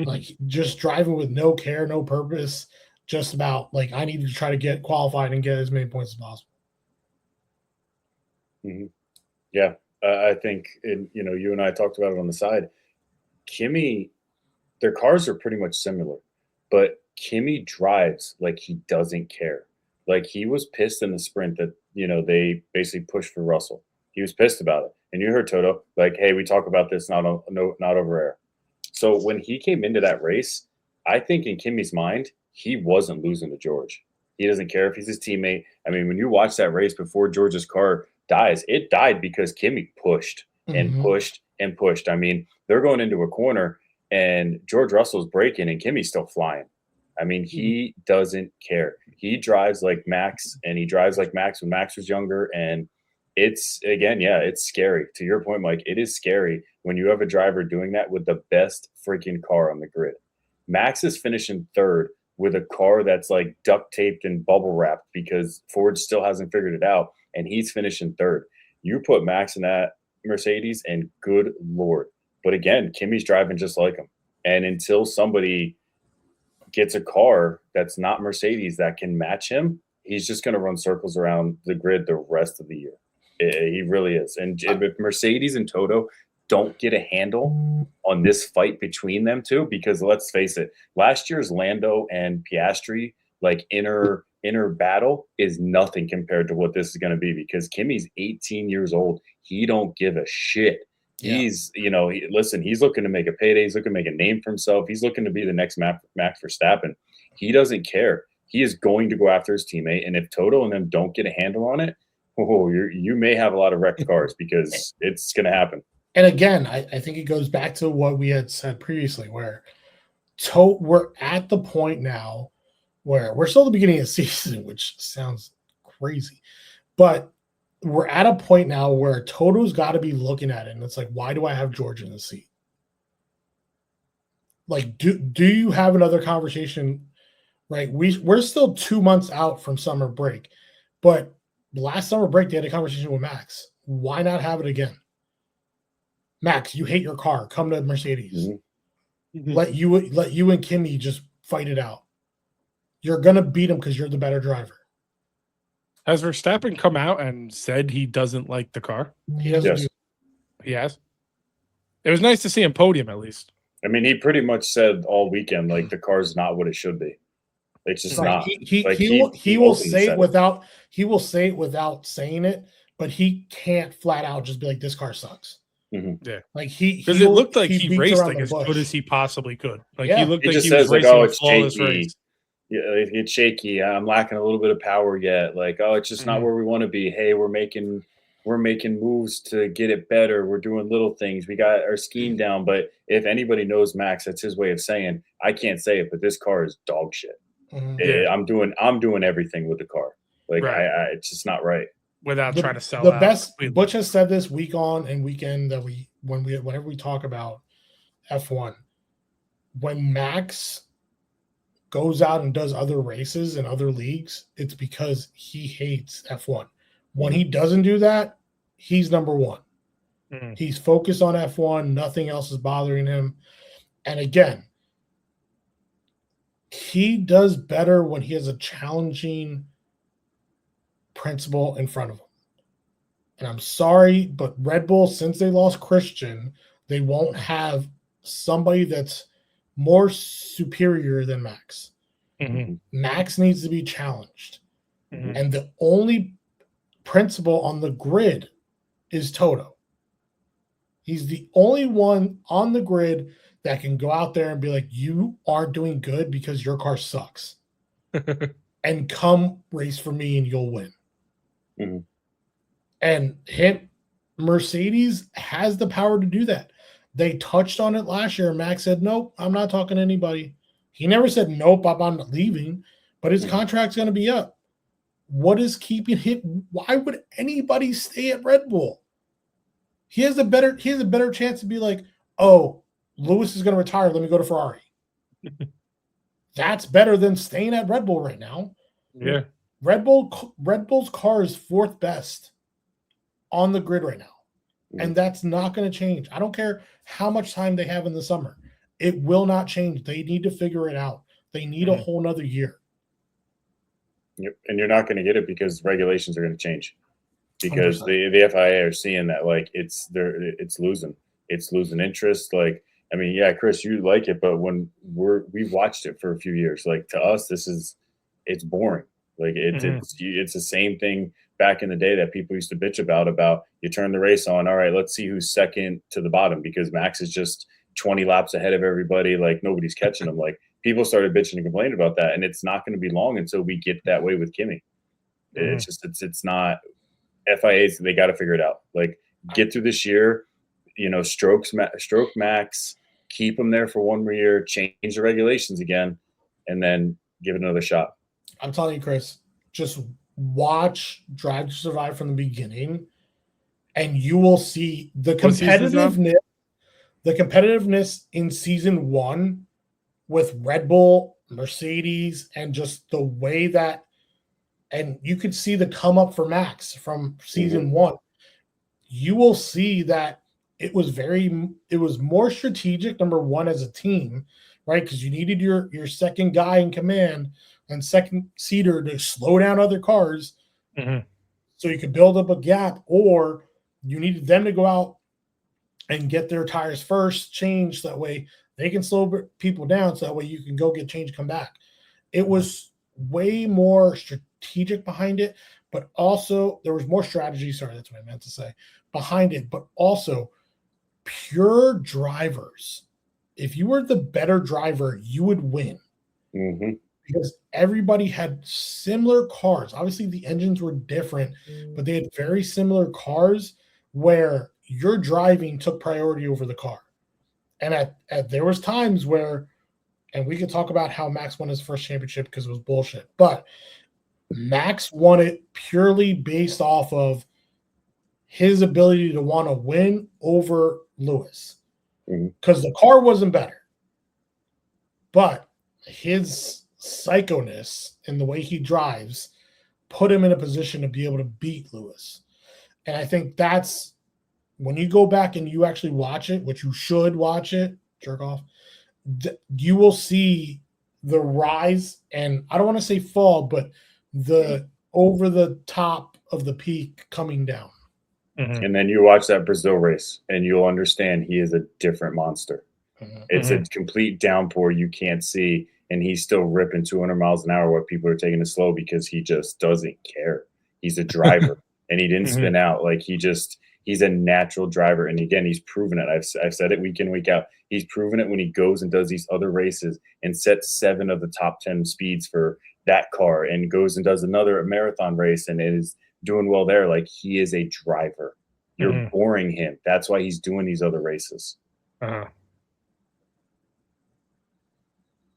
like just driving with no care, no purpose, just about like, I need to try to get qualified and get as many points as possible. Mm-hmm. Yeah. I think, you and I talked about it on the side. Kimi, their cars are pretty much similar, but Kimi drives like he doesn't care. Like he was pissed in the sprint that, they basically pushed for Russell. He was pissed about it. And you heard Toto, like, hey, we talk about this not over air. So when he came into that race, I think in Kimi's mind, he wasn't losing to George. He doesn't care if he's his teammate. I mean, when you watch that race before George's car dies, it died because Kimi pushed and pushed and pushed. I mean, they're going into a corner and George Russell's braking and Kimi's still flying. I mean, he doesn't care. He drives like Max, and he drives like Max when Max was younger. And it's, again, it's scary. To your point, Mike, it is scary when you have a driver doing that with the best freaking car on the grid. Max is finishing third with a car that's like duct taped and bubble wrapped because Ford still hasn't figured it out, and he's finishing third. You put Max in that Mercedes, and good Lord. But again, Kimi's driving just like him. And until somebody gets a car that's not Mercedes that can match him, he's just going to run circles around the grid the rest of the year. He really is. And if Mercedes and Toto don't get a handle on this fight between them two, because let's face it, last year's Lando and Piastri, like inner battle is nothing compared to what this is going to be, because Kimi's 18 years old. He don't give a shit. Yeah. He's, he's looking to make a payday. He's looking to make a name for himself. He's looking to be the next Max Verstappen. He doesn't care. He is going to go after his teammate. And if Toto and them don't get a handle on it, you may have a lot of wrecked cars, because it's going to happen. And again, I think it goes back to what we had said previously, where we're at the point now where we're still at the beginning of the season, which sounds crazy, but we're at a point now where Toto's got to be looking at it, and it's like, why do I have George in the seat? Like, do you have another conversation? Right, we're still 2 months out from summer break, but last summer break they had a conversation with Max. Why not have it again? Max, you hate your car. Come to Mercedes. Mm-hmm. Let you and Kimi just fight it out. You're gonna beat him because you're the better driver. Has Verstappen come out and said he doesn't like the car? He hasn't. Yes. He has. It was nice to see him podium at least. I mean, he pretty much said all weekend, like, the car's not what it should be. It's just not. He will say it without saying it, but he can't flat out just be like, this car sucks. Mm-hmm. Yeah, like because it looked like he raced like as good as he possibly could. Like he looked like he was says, racing like, oh, a flawless janky. race. it's shaky. I'm lacking a little bit of power yet. Like, oh, it's just not where we want to be. Hey, we're making moves to get it better. We're doing little things. We got our scheme down. But if anybody knows Max, that's his way of saying, I can't say it, but this car is dog shit. I'm doing everything with the car. Like, it's just not right. Without trying to sell the out. Best Butch has said this week on and weekend that whenever we talk about F1, when Max goes out and does other races in other leagues, it's because he hates F1. When he doesn't do that, he's number one. He's focused on F1. Nothing else is bothering him. And again, he does better when he has a challenging principal in front of him. And I'm sorry, but Red Bull, since they lost Christian, they won't have somebody that's more superior than Max. Max needs to be challenged. And the only principal on the grid is Toto. He's the only one on the grid that can go out there and be like, you aren't doing good because your car sucks. And come race for me and you'll win. And Mercedes has the power to do that. They touched on it last year. And Max said, nope, I'm not talking to anybody. He never said, nope, I'm not leaving. But his contract's going to be up. What is keeping him? Why would anybody stay at Red Bull? He has a better chance to be like, oh, Lewis is going to retire. Let me go to Ferrari. That's better than staying at Red Bull right now. Yeah. Red Bull's car is fourth best on the grid right now. And that's not going to change. I don't care how much time they have in the summer. It will not change. They need to figure it out. They need a whole nother year. Yep. And you're not going to get it because regulations are going to change. Because 100%. the FIA are seeing that like it's losing interest. Like, I mean, yeah, Chris, you like it, but when we've watched it for a few years, like to us, it's boring. Like it's the same thing back in the day that people used to bitch about you turn the race on. All right, let's see who's second to the bottom because Max is just 20 laps ahead of everybody. Like nobody's catching him. Like people started bitching and complaining about that. And it's not going to be long until we get that way with Kimi. It's just, it's not FIAs. They got to figure it out. Like get through this year, stroke Max, keep him there for one more year, change the regulations again, and then give it another shot. I'm telling you, Chris, just watch Drive to Survive from the beginning, and you will see the competitiveness. The competitiveness in season one with Red Bull, Mercedes, and just the way that, and you could see the come up for Max from season one. You will see that it was more strategic, number one, as a team, right? Because you needed your second guy in command and second seater to slow down other cars so you could build up a gap, or you needed them to go out and get their tires first, changed, so that way they can slow people down, so that way you can go get change, come back. It was way more strategic behind it, but also there was more strategy. Sorry, that's what I meant to say behind it, but also pure drivers. If you were the better driver, you would win. Because everybody had similar cars. Obviously, the engines were different, but they had very similar cars where your driving took priority over the car. And there was times where, and we could talk about how Max won his first championship because it was bullshit, but Max won it purely based off of his ability to want to win over Lewis because the car wasn't better, but his psychoness and the way he drives put him in a position to be able to beat Lewis. And I think that's when you go back and you actually watch it, which you should watch it, jerk off, you will see the rise, and I don't want to say fall, but the over the top of the peak coming down. And then you watch that Brazil race and you'll understand he is a different monster. It's a complete downpour you can't see, and he's still ripping 200 miles an hour while people are taking it slow because he just doesn't care. He's a driver and he didn't spin out. Like he He's a natural driver. And again, he's proven it. I've said it week in, week out. He's proven it when he goes and does these other races and sets 7 of the top 10 speeds for that car and goes and does another marathon race and is doing well there. Like, he is a driver. You're boring him. That's why he's doing these other races. All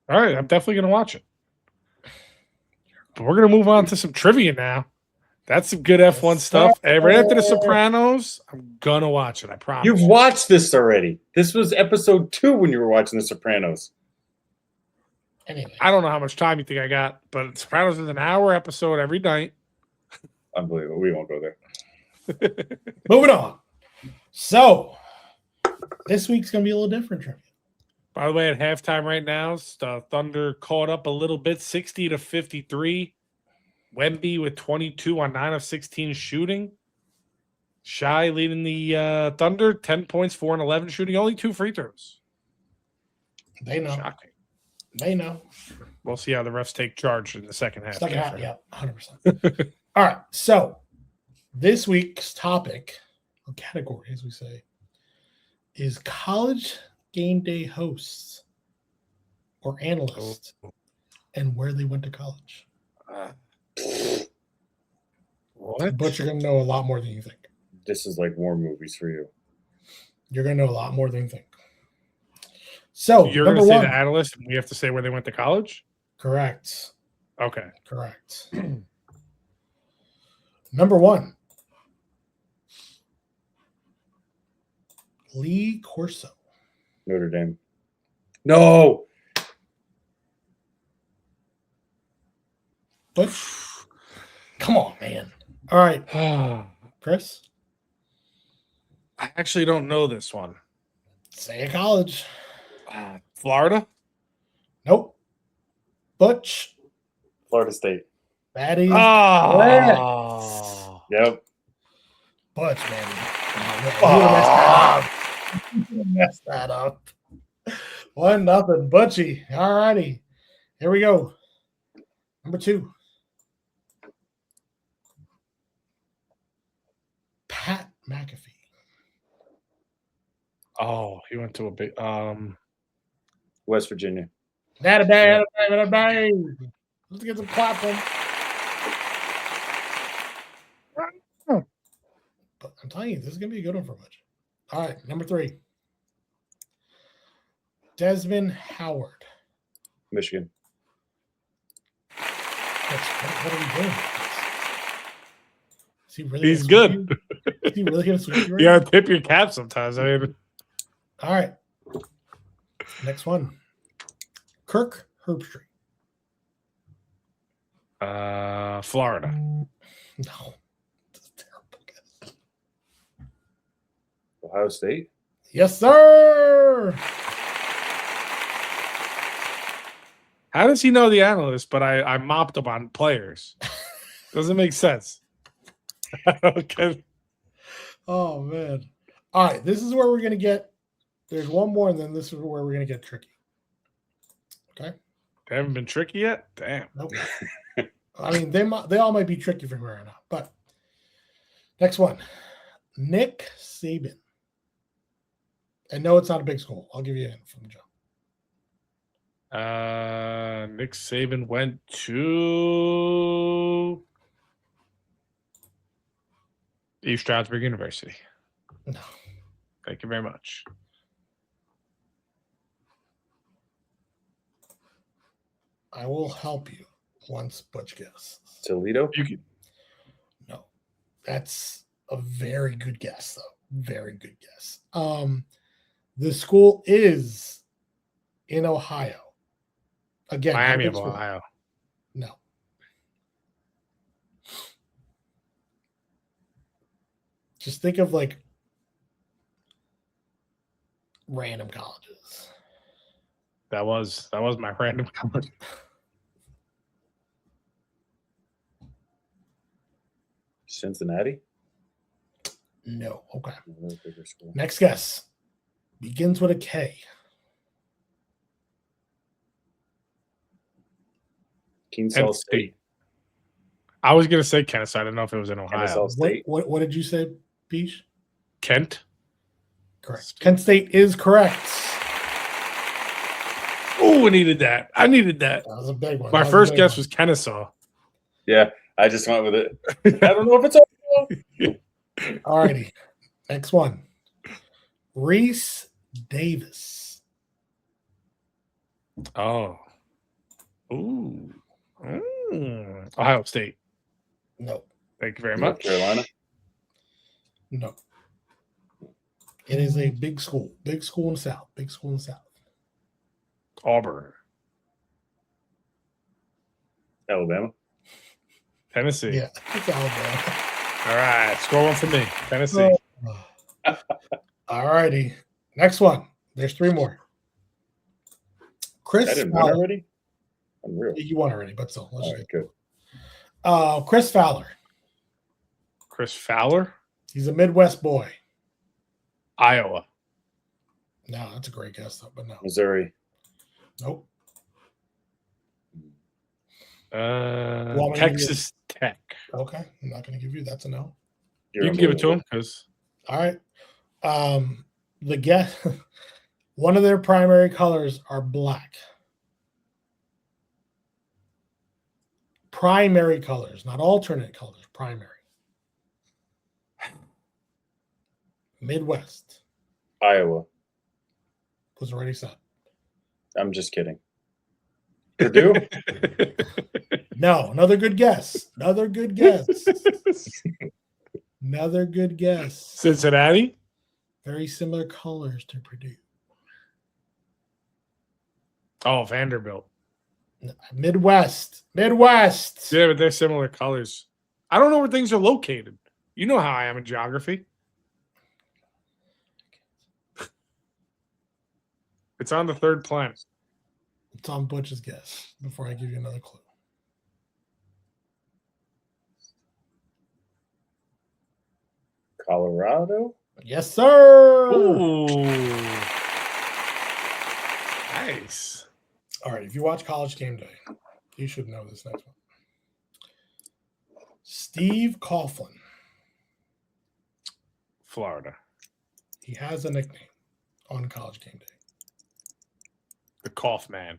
right, I'm definitely going to watch it. But we're going to move on to some trivia now. That's some good F1 stuff. And right after The Sopranos, I'm going to watch it. I promise. You've watched this already. This was episode 2 when you were watching The Sopranos. Anyway. I don't know how much time you think I got, but The Sopranos is an hour episode every night. Unbelievable. We won't go there. Moving on. So, this week's going to be a little different trivia. By the way, at halftime right now, the Thunder caught up a little bit, 60-53. Wemby with 22 on 9 of 16 shooting. Shai leading the Thunder, 10 points, 4 and 11 shooting, only 2 free throws. They know. Shocking. They know. We'll see how the refs take charge in the second half. Second half, yeah, 100%. All right, so this week's topic, or category, as we say, is college game day hosts or analysts and where they went to college. What? But you're going to know a lot more than you think. This is like war movies for you. You're going to know a lot more than you think. So, you're going to say the analyst, and we have to say where they went to college? Correct. Okay. Correct. Number 1. Lee Corso. Notre Dame. No. But come on, man. All right. Chris? I actually don't know this one. Say a college. Florida? Nope. Butch. Florida State. That is Oh. Yep. Butch, man. You messed that up. 1-0. Butchie. All righty. Here we go. Number 2. Pat McAfee. Oh, he went to a big West Virginia. That a day. Let's get some clap on. But I'm telling you, this is gonna be a good one for Butch. All right, number 3. Desmond Howard. Michigan. What are we doing? Is he really? He's good. Is he really gonna sweep you? Right You gotta tip your cap sometimes. I mean, all right. Next one. Kirk Herbstreit. Florida. No. That's a terrible guess. Ohio State. Yes, sir. How does he know the analyst? But I mopped him on players. Doesn't make sense. Okay. Oh man. All right. This is where we're gonna get. There's one more, and then this is where we're gonna get tricky. Okay. They haven't been tricky yet? Damn. Nope. I mean, they all might be tricky for me right now. But next one. Nick Saban. And no, it's not a big school. I'll give you a hint from Joe. Nick Saban went to East Stroudsburg University. No. Thank you very much. I will help you once Butch guesses. Toledo. You can, No. That's a very good guess, though. Very good guess. The school is in Ohio. Again, Miami of Ohio. No. Just think of like random colleges. That was my random college. Cincinnati. No. Okay. Another bigger school. Next guess. Begins with a K. Kennesaw State. I was gonna say Kennesaw. I don't know if it was in Ohio. Kennesaw State. What did you say, Peach? Kent. Correct. Kent State is correct. Oh, I needed that. That was a big one. My first guess was Kennesaw. Yeah, I just went with it. I don't know if it's all. All righty. Next one. Reese Davis. Oh. Ooh. Ohio State. No. Thank you very North much. Carolina. No. It is a big school. Big school in the South. Big school in the South. Auburn. Alabama. Tennessee. Yeah, it's Alabama. All right. Score one for me. Tennessee. All righty. Next one. There's 3 more. Chris I didn't win Fowler. already? Unreal. You won already, but still. Let's All just right, good. Chris Fowler. Chris Fowler. He's a Midwest boy. Iowa. No, that's a great guess, though, but no. Missouri. Nope. Texas Tech. Okay. I'm not going to give you. That's a no. You can give it to him because. All right. The guess. One of their primary colors are black. Primary colors, not alternate colors. Primary. Midwest. Iowa. Was already said. I'm just kidding. Purdue? No, another good guess. Another good guess. Another good guess. Cincinnati. Very similar colors to Purdue. Oh, Vanderbilt. Midwest. Midwest. Yeah, but they're similar colors. I don't know where things are located. You know how I am in geography. It's on the 3rd planet. It's on Butch's guess before I give you another clue. Colorado? Yes, sir. Ooh. Nice. All right. If you watch College Game Day, you should know this next one. Steve Coughlin. Florida. He has a nickname on College Game Day. The Cough Man.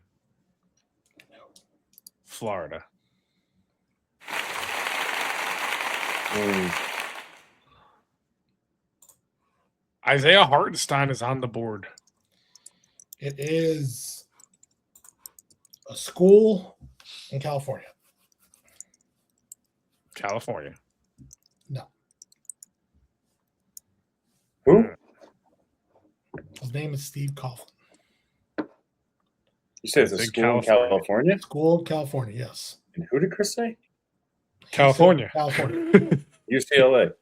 Florida. Isaiah Hartenstein is on the board. It is a school in California. California. No. Who? His name is Steve Coughlin. You said it's a school in California? School in California, yes. And who did Chris say? California. California. UCLA.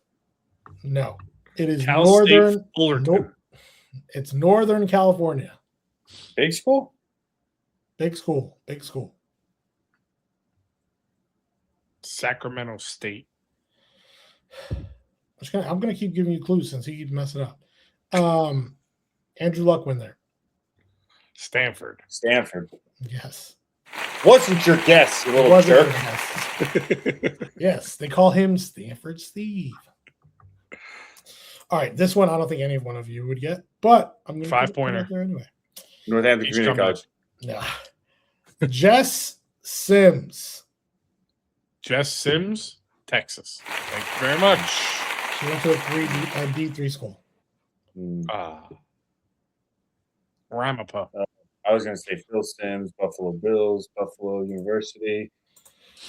No. It is Cal northern. State Fullerton. Nope. It's Northern California. Big school? Big school. Big school. Sacramento State. I'm gonna keep giving you clues since he keeps messing up. Andrew Luck went there. Stanford. Yes. Wasn't your guess, you little Wasn't jerk. your guess. Yes, they call him Stanford Steve. All right, this one I don't think any one of you would get, but I'm going to 5-pointer there anyway. Northampton Community College. No. Jess Sims. Jess Sims, Texas. Thank you very much. She went to a D3 school. Ramapa. I was going to say Phil Sims, Buffalo Bills, Buffalo University.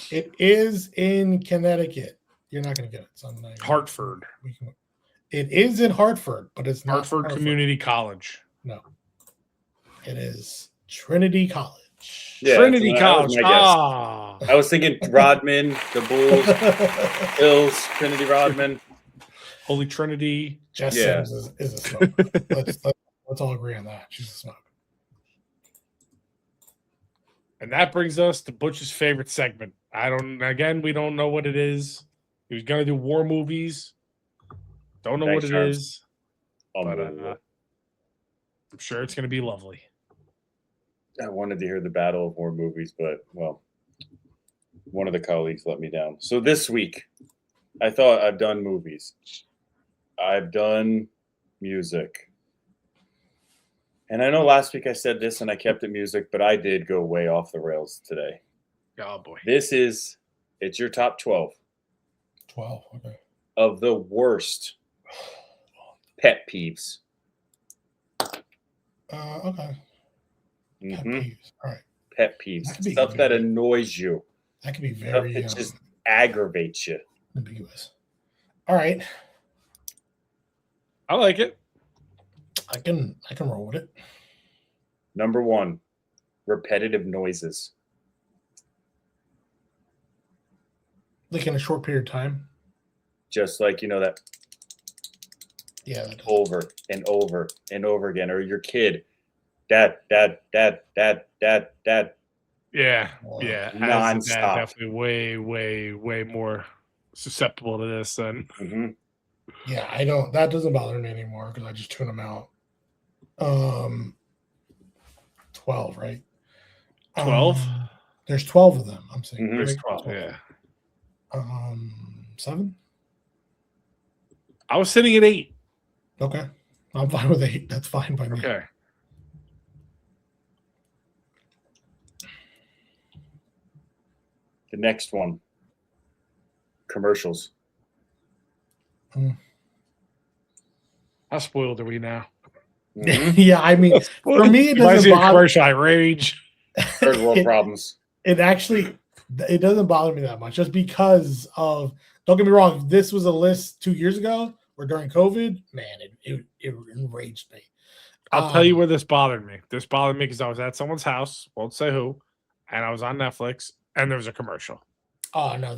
It is in Connecticut. You're not going to get it. So Hartford. It is in Hartford, but it's not Hartford Community College. No. It is Trinity College. Yeah, Trinity College. I was thinking Rodman, the Bulls, Bills, Trinity Rodman. Holy Trinity. Jess Sims is a smoke. Let's all agree on that. She's a smoke. And that brings us to Butch's favorite segment. We don't know what it is. He was going to do war movies. Don't know what it is. But I'm sure it's going to be lovely. I wanted to hear the Battle of War movies, but, well, one of the colleagues let me down. So this week, I thought I've done movies. I've done music. And I know last week I said this and I kept it music, but I did go way off the rails today. Oh boy. It's your top 12 Okay. of the worst pet peeves. Okay. Pet Mhm. peeves. All right. Pet peeves. That could be Stuff that very- annoys you. That could be Stuff very that just aggravates you. ambiguous. All right. I like it. I can roll with it. Number 1, repetitive noises. Like in a short period of time. Just like, that Yeah. That does. over and over and over again. Or your kid, dad. Yeah. Wow. Yeah. As a dad, Nonstop. definitely way more susceptible to this than Mhm. Yeah, that doesn't bother me anymore because I just tune them out. 12, right? 12. There's 12 of them, I'm saying. Mhm. There's right? 12. Yeah. 7? I was sitting at 8. Okay. I'm fine with 8. That's fine by me. Okay. The next one, commercials. How spoiled are we now? Mhm. Yeah, I mean, for me, it If I doesn't see a bother. commercial, I rage. Third world problems. It doesn't bother me that much just because of, don't get me wrong, if this was a list 2 years ago or during COVID, man, it enraged me. I'll tell you where this bothered me. This bothered me because I was at someone's house, won't say who, and I was on Netflix, and there was a commercial. Oh no,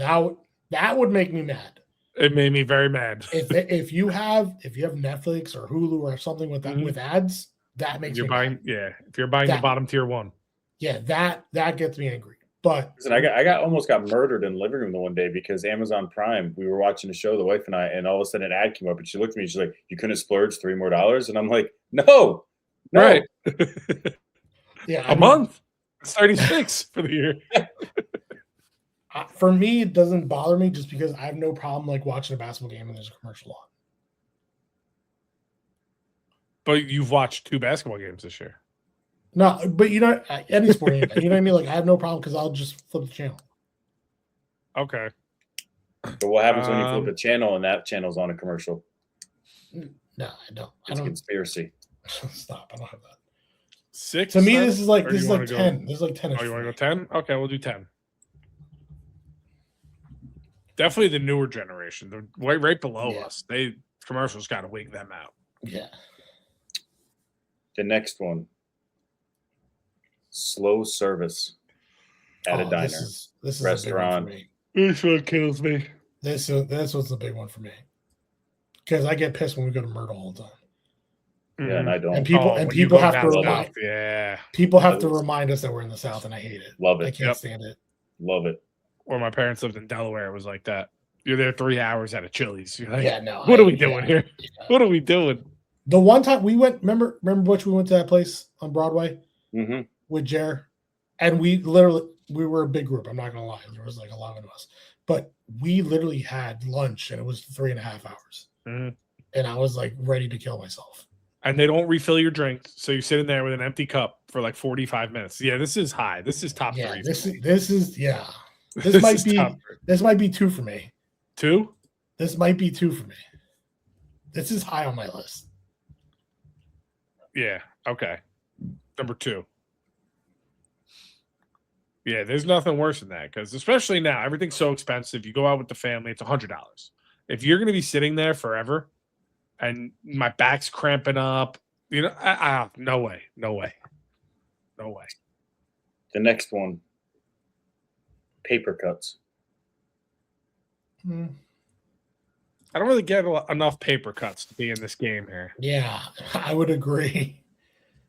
that would make me mad. It made me very mad. If you have Netflix or Hulu or something with that with ads, that makes You're me buying, mad. if you're buying the bottom tier one. Yeah, that gets me angry. But Listen, I almost got murdered in the living room the one day because Amazon Prime, we were watching a show, the wife and I, and all of a sudden an ad came up and she looked at me, she's like, "You couldn't splurge $3 more?" And I'm like, no. Right. yeah, A month. It's 36 for the year. For me, it doesn't bother me just because I have no problem like watching a basketball game and there's a commercial on. But you've watched 2 basketball games this year. No, but any sport game, you know what I mean? Like I have no problem because I'll just flip the channel. Okay. But what happens when you flip a channel and that channel's on a commercial? No, I don't. It's a conspiracy. Stop. I don't have that. 6. To me, 7? this is like Or you wanna 10. This is like 10. Oh, you want to go 10? Okay, we'll do 10. Definitely the newer generation. They're right below us. Commercials got to wig them out. Yeah. The next one, slow service at a diner, This is restaurant. A big one for me. This one kills me. This was the big one for me because I get pissed when we go to Myrtle all the time. Yeah, and I don't. And people have to remind. Yeah. People have to remind us that we're in the South, and I hate it. Love it. I can't stand it. Love it. Where my parents lived in Delaware, it was like that. You're there 3 hours at a Chili's. You're like, Yeah, no. What are we doing here? Yeah. What are we doing? The one time we went, remember Butch, we went to that place on Broadway with Jer, and we were a big group. I'm not gonna lie, there was like 11 of us, but we literally had lunch, and it was 3.5 hours, and I was like ready to kill myself. And they don't refill your drink, so you're sitting there with an empty cup for like 45 minutes. Yeah, this is high. This is top 3. This might be 2 for me. 2? This might be 2 for me. This is high on my list. Yeah. Okay. Number 2. Yeah, there's nothing worse than that because especially now, everything's so expensive. You go out with the family, it's $100. If you're going to be sitting there forever and my back's cramping up, no way. The next one, paper cuts. I don't really get enough paper cuts to be in this game here. Yeah, I would agree.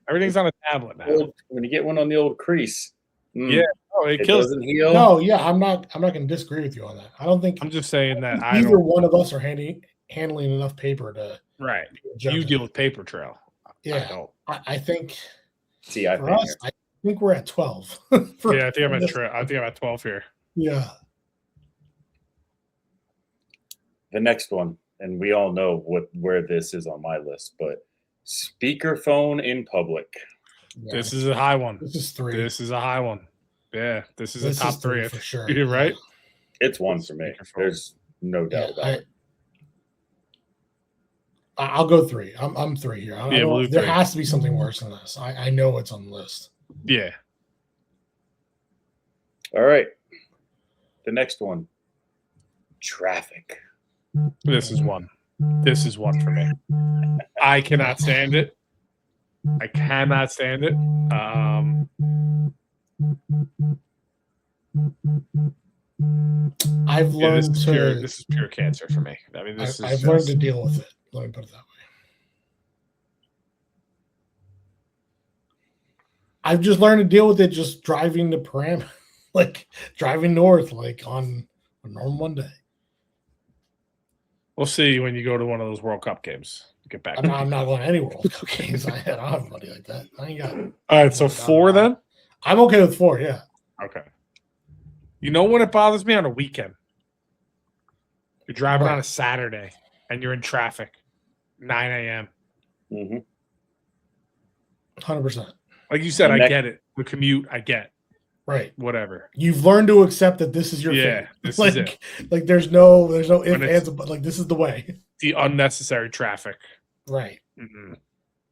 Everything's on a tablet now. When you get one on the old crease, yeah, it kills. Doesn't heal. No, yeah, I'm not going to disagree with you on that. I don't think. I'm just saying that either one of us are handling enough paper to. Right. You deal with paper trail. Yeah, I think. See, I think we're at 12. I think I'm at 12 here. Yeah. The next one, and we all know where this is on my list, but speakerphone in public. Yeah, This is a high one. this is 3. This is a high one. Yeah, this is This a top is 3 3 for sure. You're right. It's 1 for me. Speakerphone. There's no doubt about it. I'll go 3. I'm 3 here. We'll do there 3. has to be something worse than this. I know it's on the list. Yeah. All right. The next one. Traffic. This is 1. This is 1 for me. I cannot stand it. I cannot stand it. I've learned this is pure cancer for me. I mean, I've learned to deal with it. Let me put it that way. I've just learned to deal with it just driving to Param, like driving north, like on a normal Monday. We'll see when you go to one of those World Cup games. Get back. I'm not going to any World Cup games. I don't have money like that. I ain't got. All right, so 4 then. I'm okay with 4. Yeah. Okay. You know when it bothers me on a weekend? You're driving on a Saturday and you're in traffic, 9 a.m. 100%. Like you said, I get it. The commute, I get. Right. Whatever. You've learned to accept that this is your thing. This is it. Like there's no ifs, ands, but like this is the way. The unnecessary traffic. Right.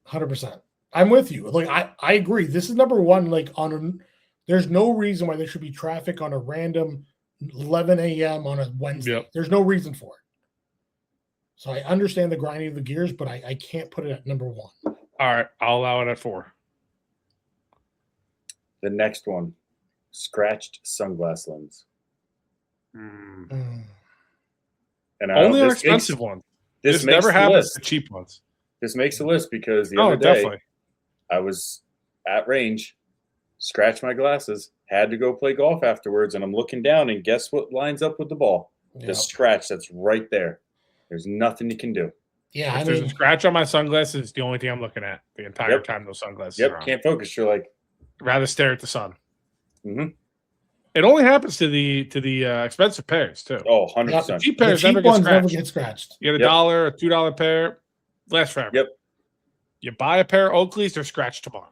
100%. I'm with you. Like I agree. This is number 1. Like there's no reason why there should be traffic on a random 11 a.m. on a Wednesday. Yep. There's no reason for it. So I understand the grinding of the gears, but I can't put it at number 1. All right. I'll allow it at 4. The next one, scratched sunglass lens. And only an expensive one. This makes never happens to cheap ones. This makes the list because the other day definitely. I was at range, scratched my glasses, had to go play golf afterwards, and I'm looking down, and guess what lines up with the ball? The scratch that's right there. There's nothing you can do. Yeah, if there's a scratch on my sunglasses, it's the only thing I'm looking at the entire time those sunglasses are on. Can't focus. You're like, rather stare at the sun. It only happens to the expensive pairs too. Oh, 100%. Cheap pairs never get scratched. You get $1, a $2 pair, lasts forever. Yep. You buy a pair of Oakleys, they're scratched tomorrow.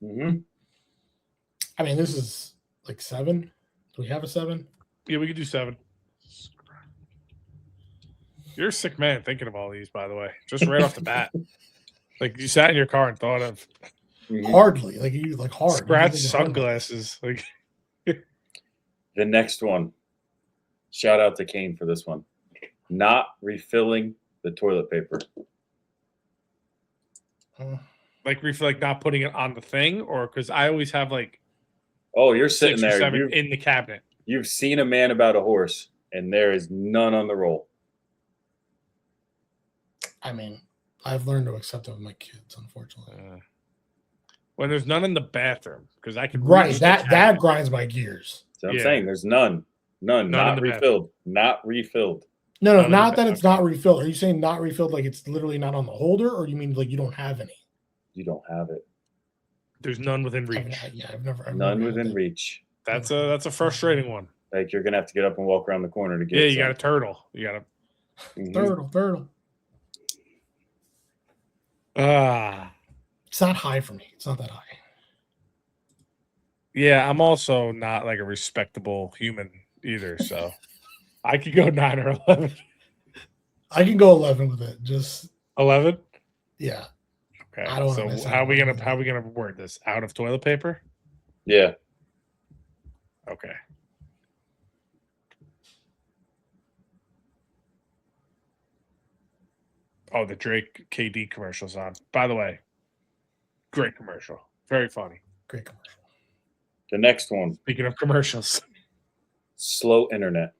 I mean, this is like 7. Do we have a 7? Yeah, we could do 7. You're a sick man thinking of all these, by the way. Just right off the bat. Like you sat in your car and thought of hardly. Like you like hard. Scratch sunglasses. Like the next one. Shout out to Kane for this one. Not refilling the toilet paper. Like not putting it on the thing, or because I always have like you're sitting 6 or there 7 in the cabinet. You've seen a man about a horse, and there is none on the roll. I mean, I've learned to accept it with my kids, unfortunately. When there's none in the bathroom, because I can that grinds my gears. So I'm saying there's none, not refilled, not refilled. No, not that it's not refilled. Are you saying not refilled like it's literally not on the holder, or you mean like you don't have any? You don't have it. There's none within reach. I've never none within reach. That's a frustrating one. Like you're gonna have to get up and walk around the corner to get. Yeah, you got a turtle. You got a turtle. It's not high for me. It's not that high. Yeah, I'm also not like a respectable human either, so I could go 9 or 11. I can go 11 with it. Just 11. Yeah. Okay. So how are we gonna word this? Out of toilet paper? Yeah. Okay. Oh, the Drake KD commercial's on. By the way, great commercial. Very funny. Great commercial. The next one. Speaking of commercials. Slow internet.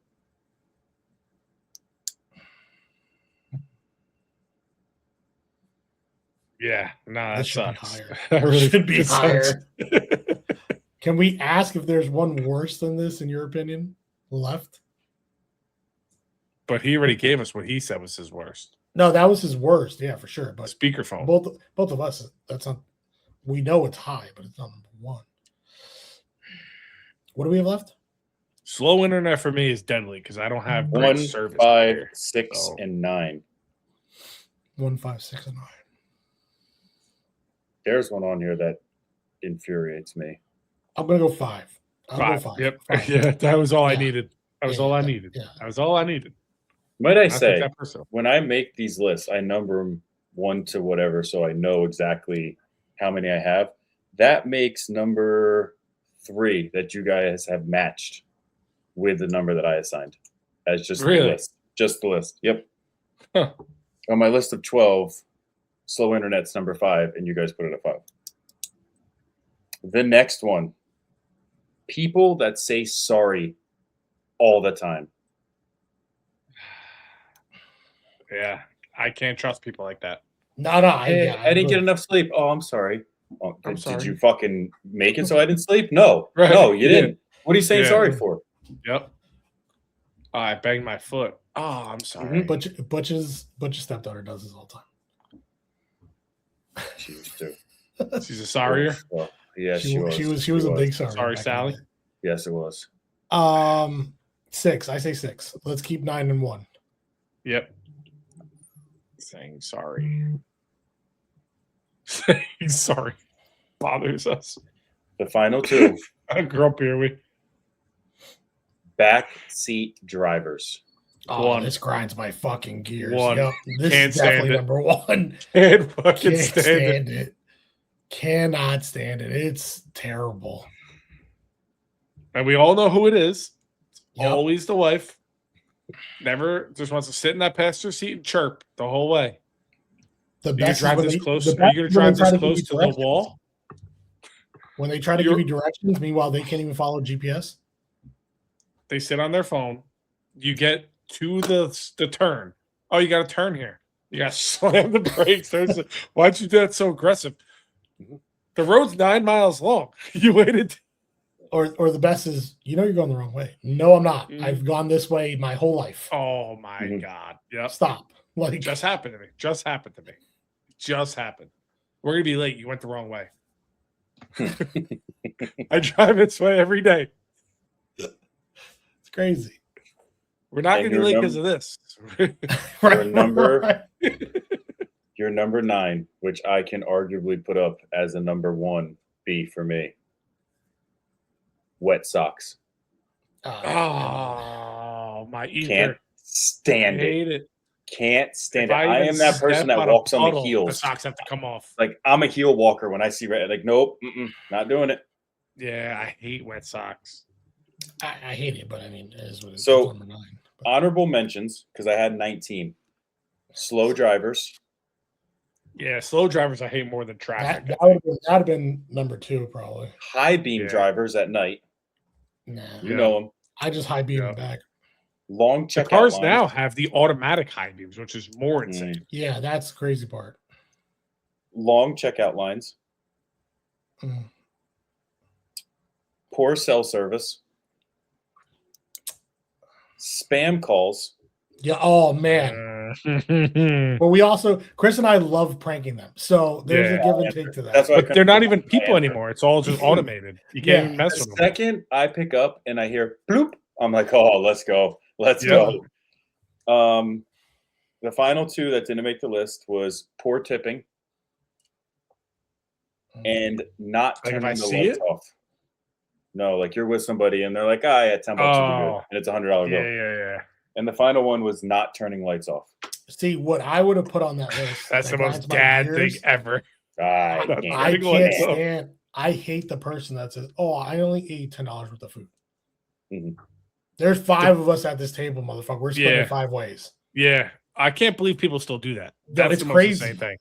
Yeah, that sucks. That really should be higher. Can we ask if there's one worse than this, in your opinion, left? But he already gave us what he said was his worst. No, that was his worst. Yeah, for sure. But speakerphone. Both of us. That's not. We know it's high, but it's not number 1. What do we have left? Slow internet for me is deadly because I don't have 1, service 5, here, 6, and 9. 1, 5, 6, and 9. There's one on here that infuriates me. I'm gonna go 5. I'll go 5. Yep. 5. Yeah, that was all I Yeah. needed. That was Yeah, all I that- needed. yeah. That was all I needed. Might I I took say, that personal. when I make these lists, I number them 1 to whatever, so I know exactly how many I have. That makes number 3 that you guys have matched with the number that I assigned as just the Really? list. Just the list. Yep. Huh. On my list of 12, slow internet's number 5, and you guys put it at 5. The next one, people that say sorry all the time. Yeah, I can't trust people like that. No. Hey, I didn't get enough sleep. Oh, I'm sorry. Oh, I'm did sorry. you fucking make it so I didn't sleep? No. Right. No, you Yeah. didn't. What are you saying Yeah. sorry for? Yep. Oh, I banged my foot. Oh, I'm sorry. Butch's stepdaughter does this all the time. She used to. She's a sorrier. Oh, yeah, She was a big sorry. Sorry, back in Sally. the day. Yes, it was. 6. I say 6. Let's keep 9 and 1. Yep. Saying sorry. Saying sorry bothers us. The final 2, I grew up here. We backseat drivers. Oh, One. this grinds my fucking gears. 1. Yep. This Can't is definitely stand it. number 1. can't fucking Can't stand it. stand it. Cannot stand it. It's terrible. And we all know who it is. It's Yep. always the wife. Never just wants to sit in that passenger seat and chirp the whole way. The Are you best gonna drive is when this they- close? the Are best you gonna is when they drive try this give close you to the directions. wall? When they try to give you directions, meanwhile they can't even follow GPS. They sit on their phone. You get to the turn. Oh, you got to turn here. You got to slam the brakes. Why'd you do that so aggressive? The road's 9 miles long. You waited. Or the best is, you're going the wrong way. No, I'm not. Mhm. I've gone this way my whole life. Oh my Mhm. God. Yep. Stop. Like, Just happened to me. Just happened to me. Just happened. We're gonna be late. You went the wrong way. I drive this way every day. it's crazy. We're not And gonna be your late because of this. Your number- Right. Your number 9, which I can arguably put up as a number 1B for me. Wet socks. Oh, my ether. Can't stand it. Hate it. Can't stand If it. I even am that person step that on a walks on the puddle, heels. The socks have to come off. Like, I'm a heel walker when I see red. Like, nope, not doing it. Yeah, I hate wet socks. I hate it, but I mean, it is what it is. So- It's number 9. But Honorable mentions, because I had 19. Slow drivers. Yeah, slow drivers I hate more than traffic. that would have been number 2, probably. High beam Yeah. drivers at night. Nah. You Yeah. know them. I just high beam Yeah. back. Long The checkout cars lines. now have the automatic high beams, which is more insane. Yeah, that's the crazy part. Long checkout lines. Mm. Poor cell service. Spam calls. Yeah. Oh man. but But we also, Chris and I love pranking them. So there's Yeah. a give and take to that. That's why I they're not even couldn't- people anymore. It's all just automated. You can't Yeah. even mess The with them. second I pick up and I hear bloop, I'm like, oh, let's go. Let's Yeah. go. The final 2 that didn't make the list was poor tipping and not Like if turning I the see lights it? off. No, like you're with somebody and they're like, ah, yeah, $10 will be good. Oh. And it's a $100 bill. Yeah. And the final one was not turning lights off. See, what I would have put on that list. That's that the most grinds my dad thing gears, ever. I Not can't. I turning can't lights off. stand. I hate the person that says, "Oh, I only ate $10 worth of food." Mhm. There's 5 of us at this table, motherfucker. We're splitting Yeah. it 5 ways. Yeah. I can't believe people still do that. No, That's it's the most crazy. insane thing.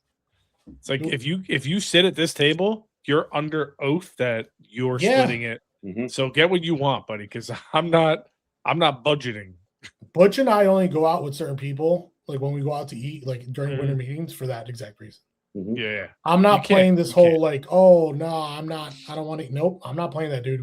It's like if you sit at this table, you're under oath that you're Yeah. splitting it. Mhm. So get what you want, buddy, because I'm not budgeting. Butch and I only go out with certain people, like when we go out to eat, like during winter Mhm. meetings, for that exact reason. Mhm. Yeah. I'm You not can't- playing this you whole can't. like, oh no, I'm not. I don't want to. Nope, I'm not playing that, dude.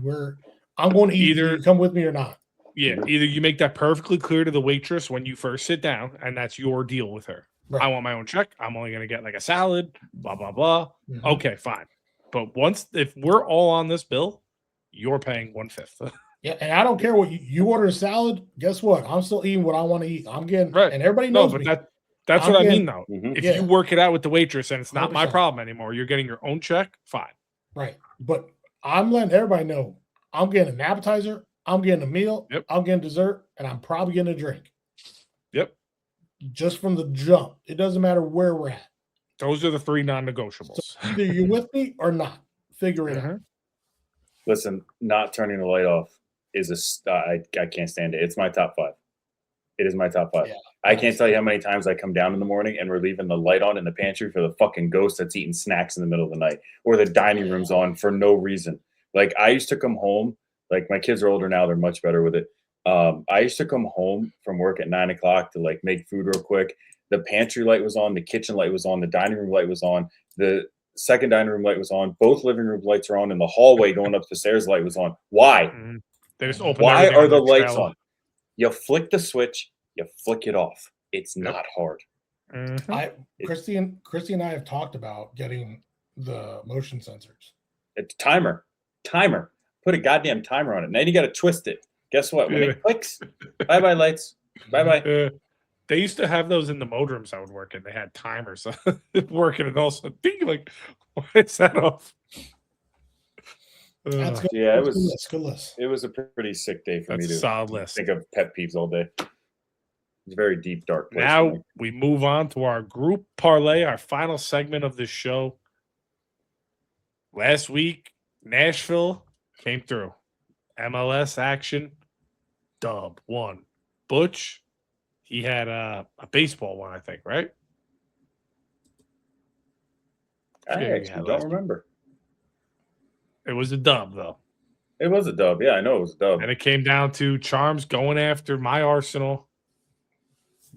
I'm going to eat. Either- You come with me or not. Yeah. Either you make that perfectly clear to the waitress when you first sit down, and that's your deal with her. Right. I want my own check. I'm only gonna get like a salad, blah, blah, blah. Mhm. Okay, fine. But if we're all on this bill, you're paying 1/5. Yeah, and I don't care what you order a salad. Guess what? I'm still eating what I want to eat. I'm getting Right. and everybody No, knows but me. That's what I mean, though. Mhm. If you work it out with the waitress and it's not my 100%. problem anymore, you're getting your own check, fine. Right. But I'm letting everybody know I'm getting an appetizer, I'm getting a meal, Yep. I'm getting dessert, and I'm probably getting a drink. Yep. Just from the jump. It doesn't matter where we're at. Those are the three non-negotiables. So either you're with me or not. Figure it out. Listen, not turning the light off is I can't stand it. It's my top 5. It is my top 5. Yeah. I can't tell you how many times I come down in the morning and we're leaving the light on in the pantry for the fucking ghost that's eating snacks in the middle of the night, or the dining room's on for no reason. Like, I used to come home, like, my kids are older now, they're much better with it. I used to come home from work at 9 o'clock to like make food real quick. The pantry light was on, the kitchen light was on, the dining room light was on, the second dining room light was on, both living room lights are on, and the hallway going up the stairs light was on. Why? They just open. Why everything are on the their lights trailer. on? You flick the switch, you flick it off. It's not hard. Christy and I have talked about getting the motion sensors. It's timer. Put a goddamn timer on it. Now you got to twist it. Guess what? When it clicks, bye-bye lights. Bye-bye. They used to have those in the mode rooms I would work in. They had timers working, and also ding, like, why is that off? That's good. Yeah, Good list. it was a pretty sick day for me That's a to solid list. think of pet peeves all day. It's a very deep, dark place. Now we move on to our group parlay, our final segment of this show. Last week, Nashville came through. MLS action, dub, won. Butch, he had a baseball one, I think, right? I actually don't remember. It was a dub, though. It was a dub. Yeah, I know it was a dub. And it came down to Charms going after my Arsenal.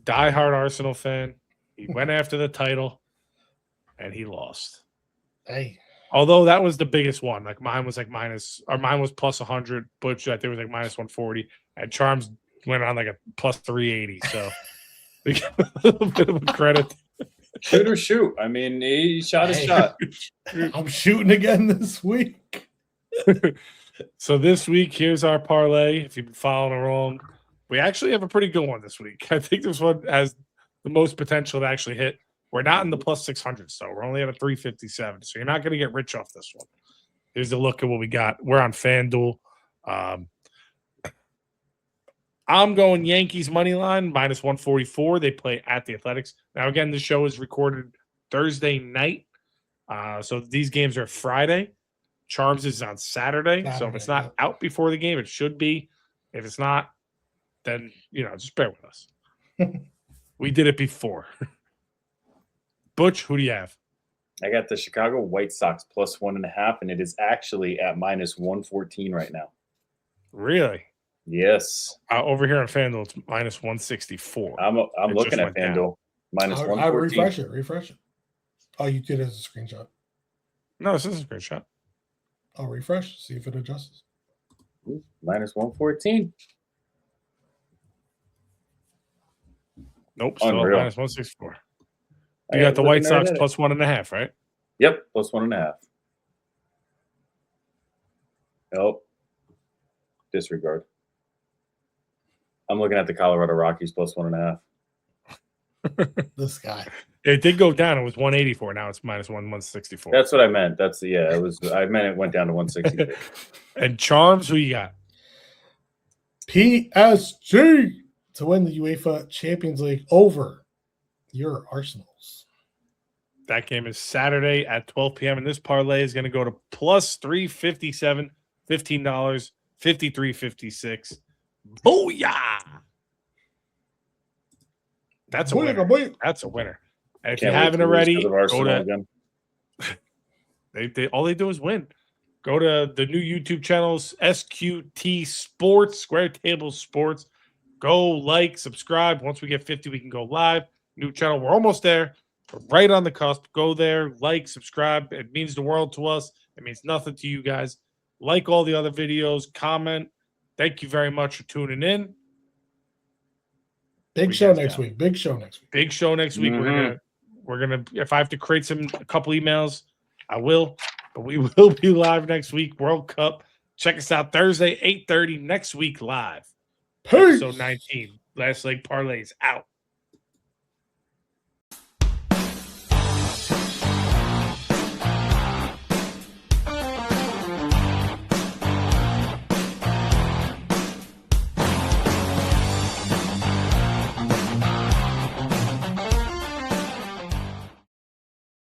Diehard Arsenal fan. He went after the title, and he lost. Hey. Although that was the biggest one. Like, mine was like mine was plus 100. Butch, I think, was like minus 140. And Charms went on like a plus 380. So we give a little bit of credit. Shoot or shoot. I mean, he shot his shot. I'm shooting again this week. So this week, here's our parlay. If you've been following along, we actually have a pretty good one this week. I think this one has the most potential to actually hit. We're not in the plus 600, so we're only at a 357. So you're not going to get rich off this one. Here's a look at what we got. We're on FanDuel. I'm going Yankees money line minus 144. They play at the Athletics. Now, again, the show is recorded Thursday night. So these games are Friday. Charms is on Saturday. So if it's not out before the game, it should be. If it's not, then, just bear with us. We did it before. Butch, who do you have? I got the Chicago White Sox plus 1.5, and it is actually at minus 114 right now. Really? Yes. Over here on FanDuel, it's minus 164. I'm looking at FanDuel. Minus 114. I would refresh it. Oh, you did it as a screenshot. No, this is a screenshot. I'll refresh, see if it adjusts. Ooh, minus 114. Nope, still Unreal. minus 164. You got the White Sox plus 1.5, right? Yep, plus 1.5. Nope. Disregard. I'm looking at the Colorado Rockies plus 1.5. This guy. It did go down. It was 184. Now it's minus 164. That's what I meant. It was. I meant it went down to 160. And Charms, who you got? PSG to win the UEFA Champions League over your Arsenals. That game is Saturday at 12 p.m. And this parlay is going to go to plus 357, $15, 53.56. Booyah! That's a winner. That's a winner. And if you haven't already, go to all they do is win. Go to the new YouTube channels, SQT Sports, Square Table Sports. Go like, subscribe. Once we get 50, we can go live. New channel. We're almost there. We're right on the cusp. Go there, like, subscribe. It means the world to us. It means nothing to you guys. Like all the other videos, comment. Thank you very much for tuning in. Big show next week. Big show next week. Big show next week. Mm-hmm. We're gonna. If I have to create a couple emails, I will. But we will be live next week. World Cup. Check us out Thursday, 8:30 next week live. Peace. Episode 19. Last Leg Parlays out.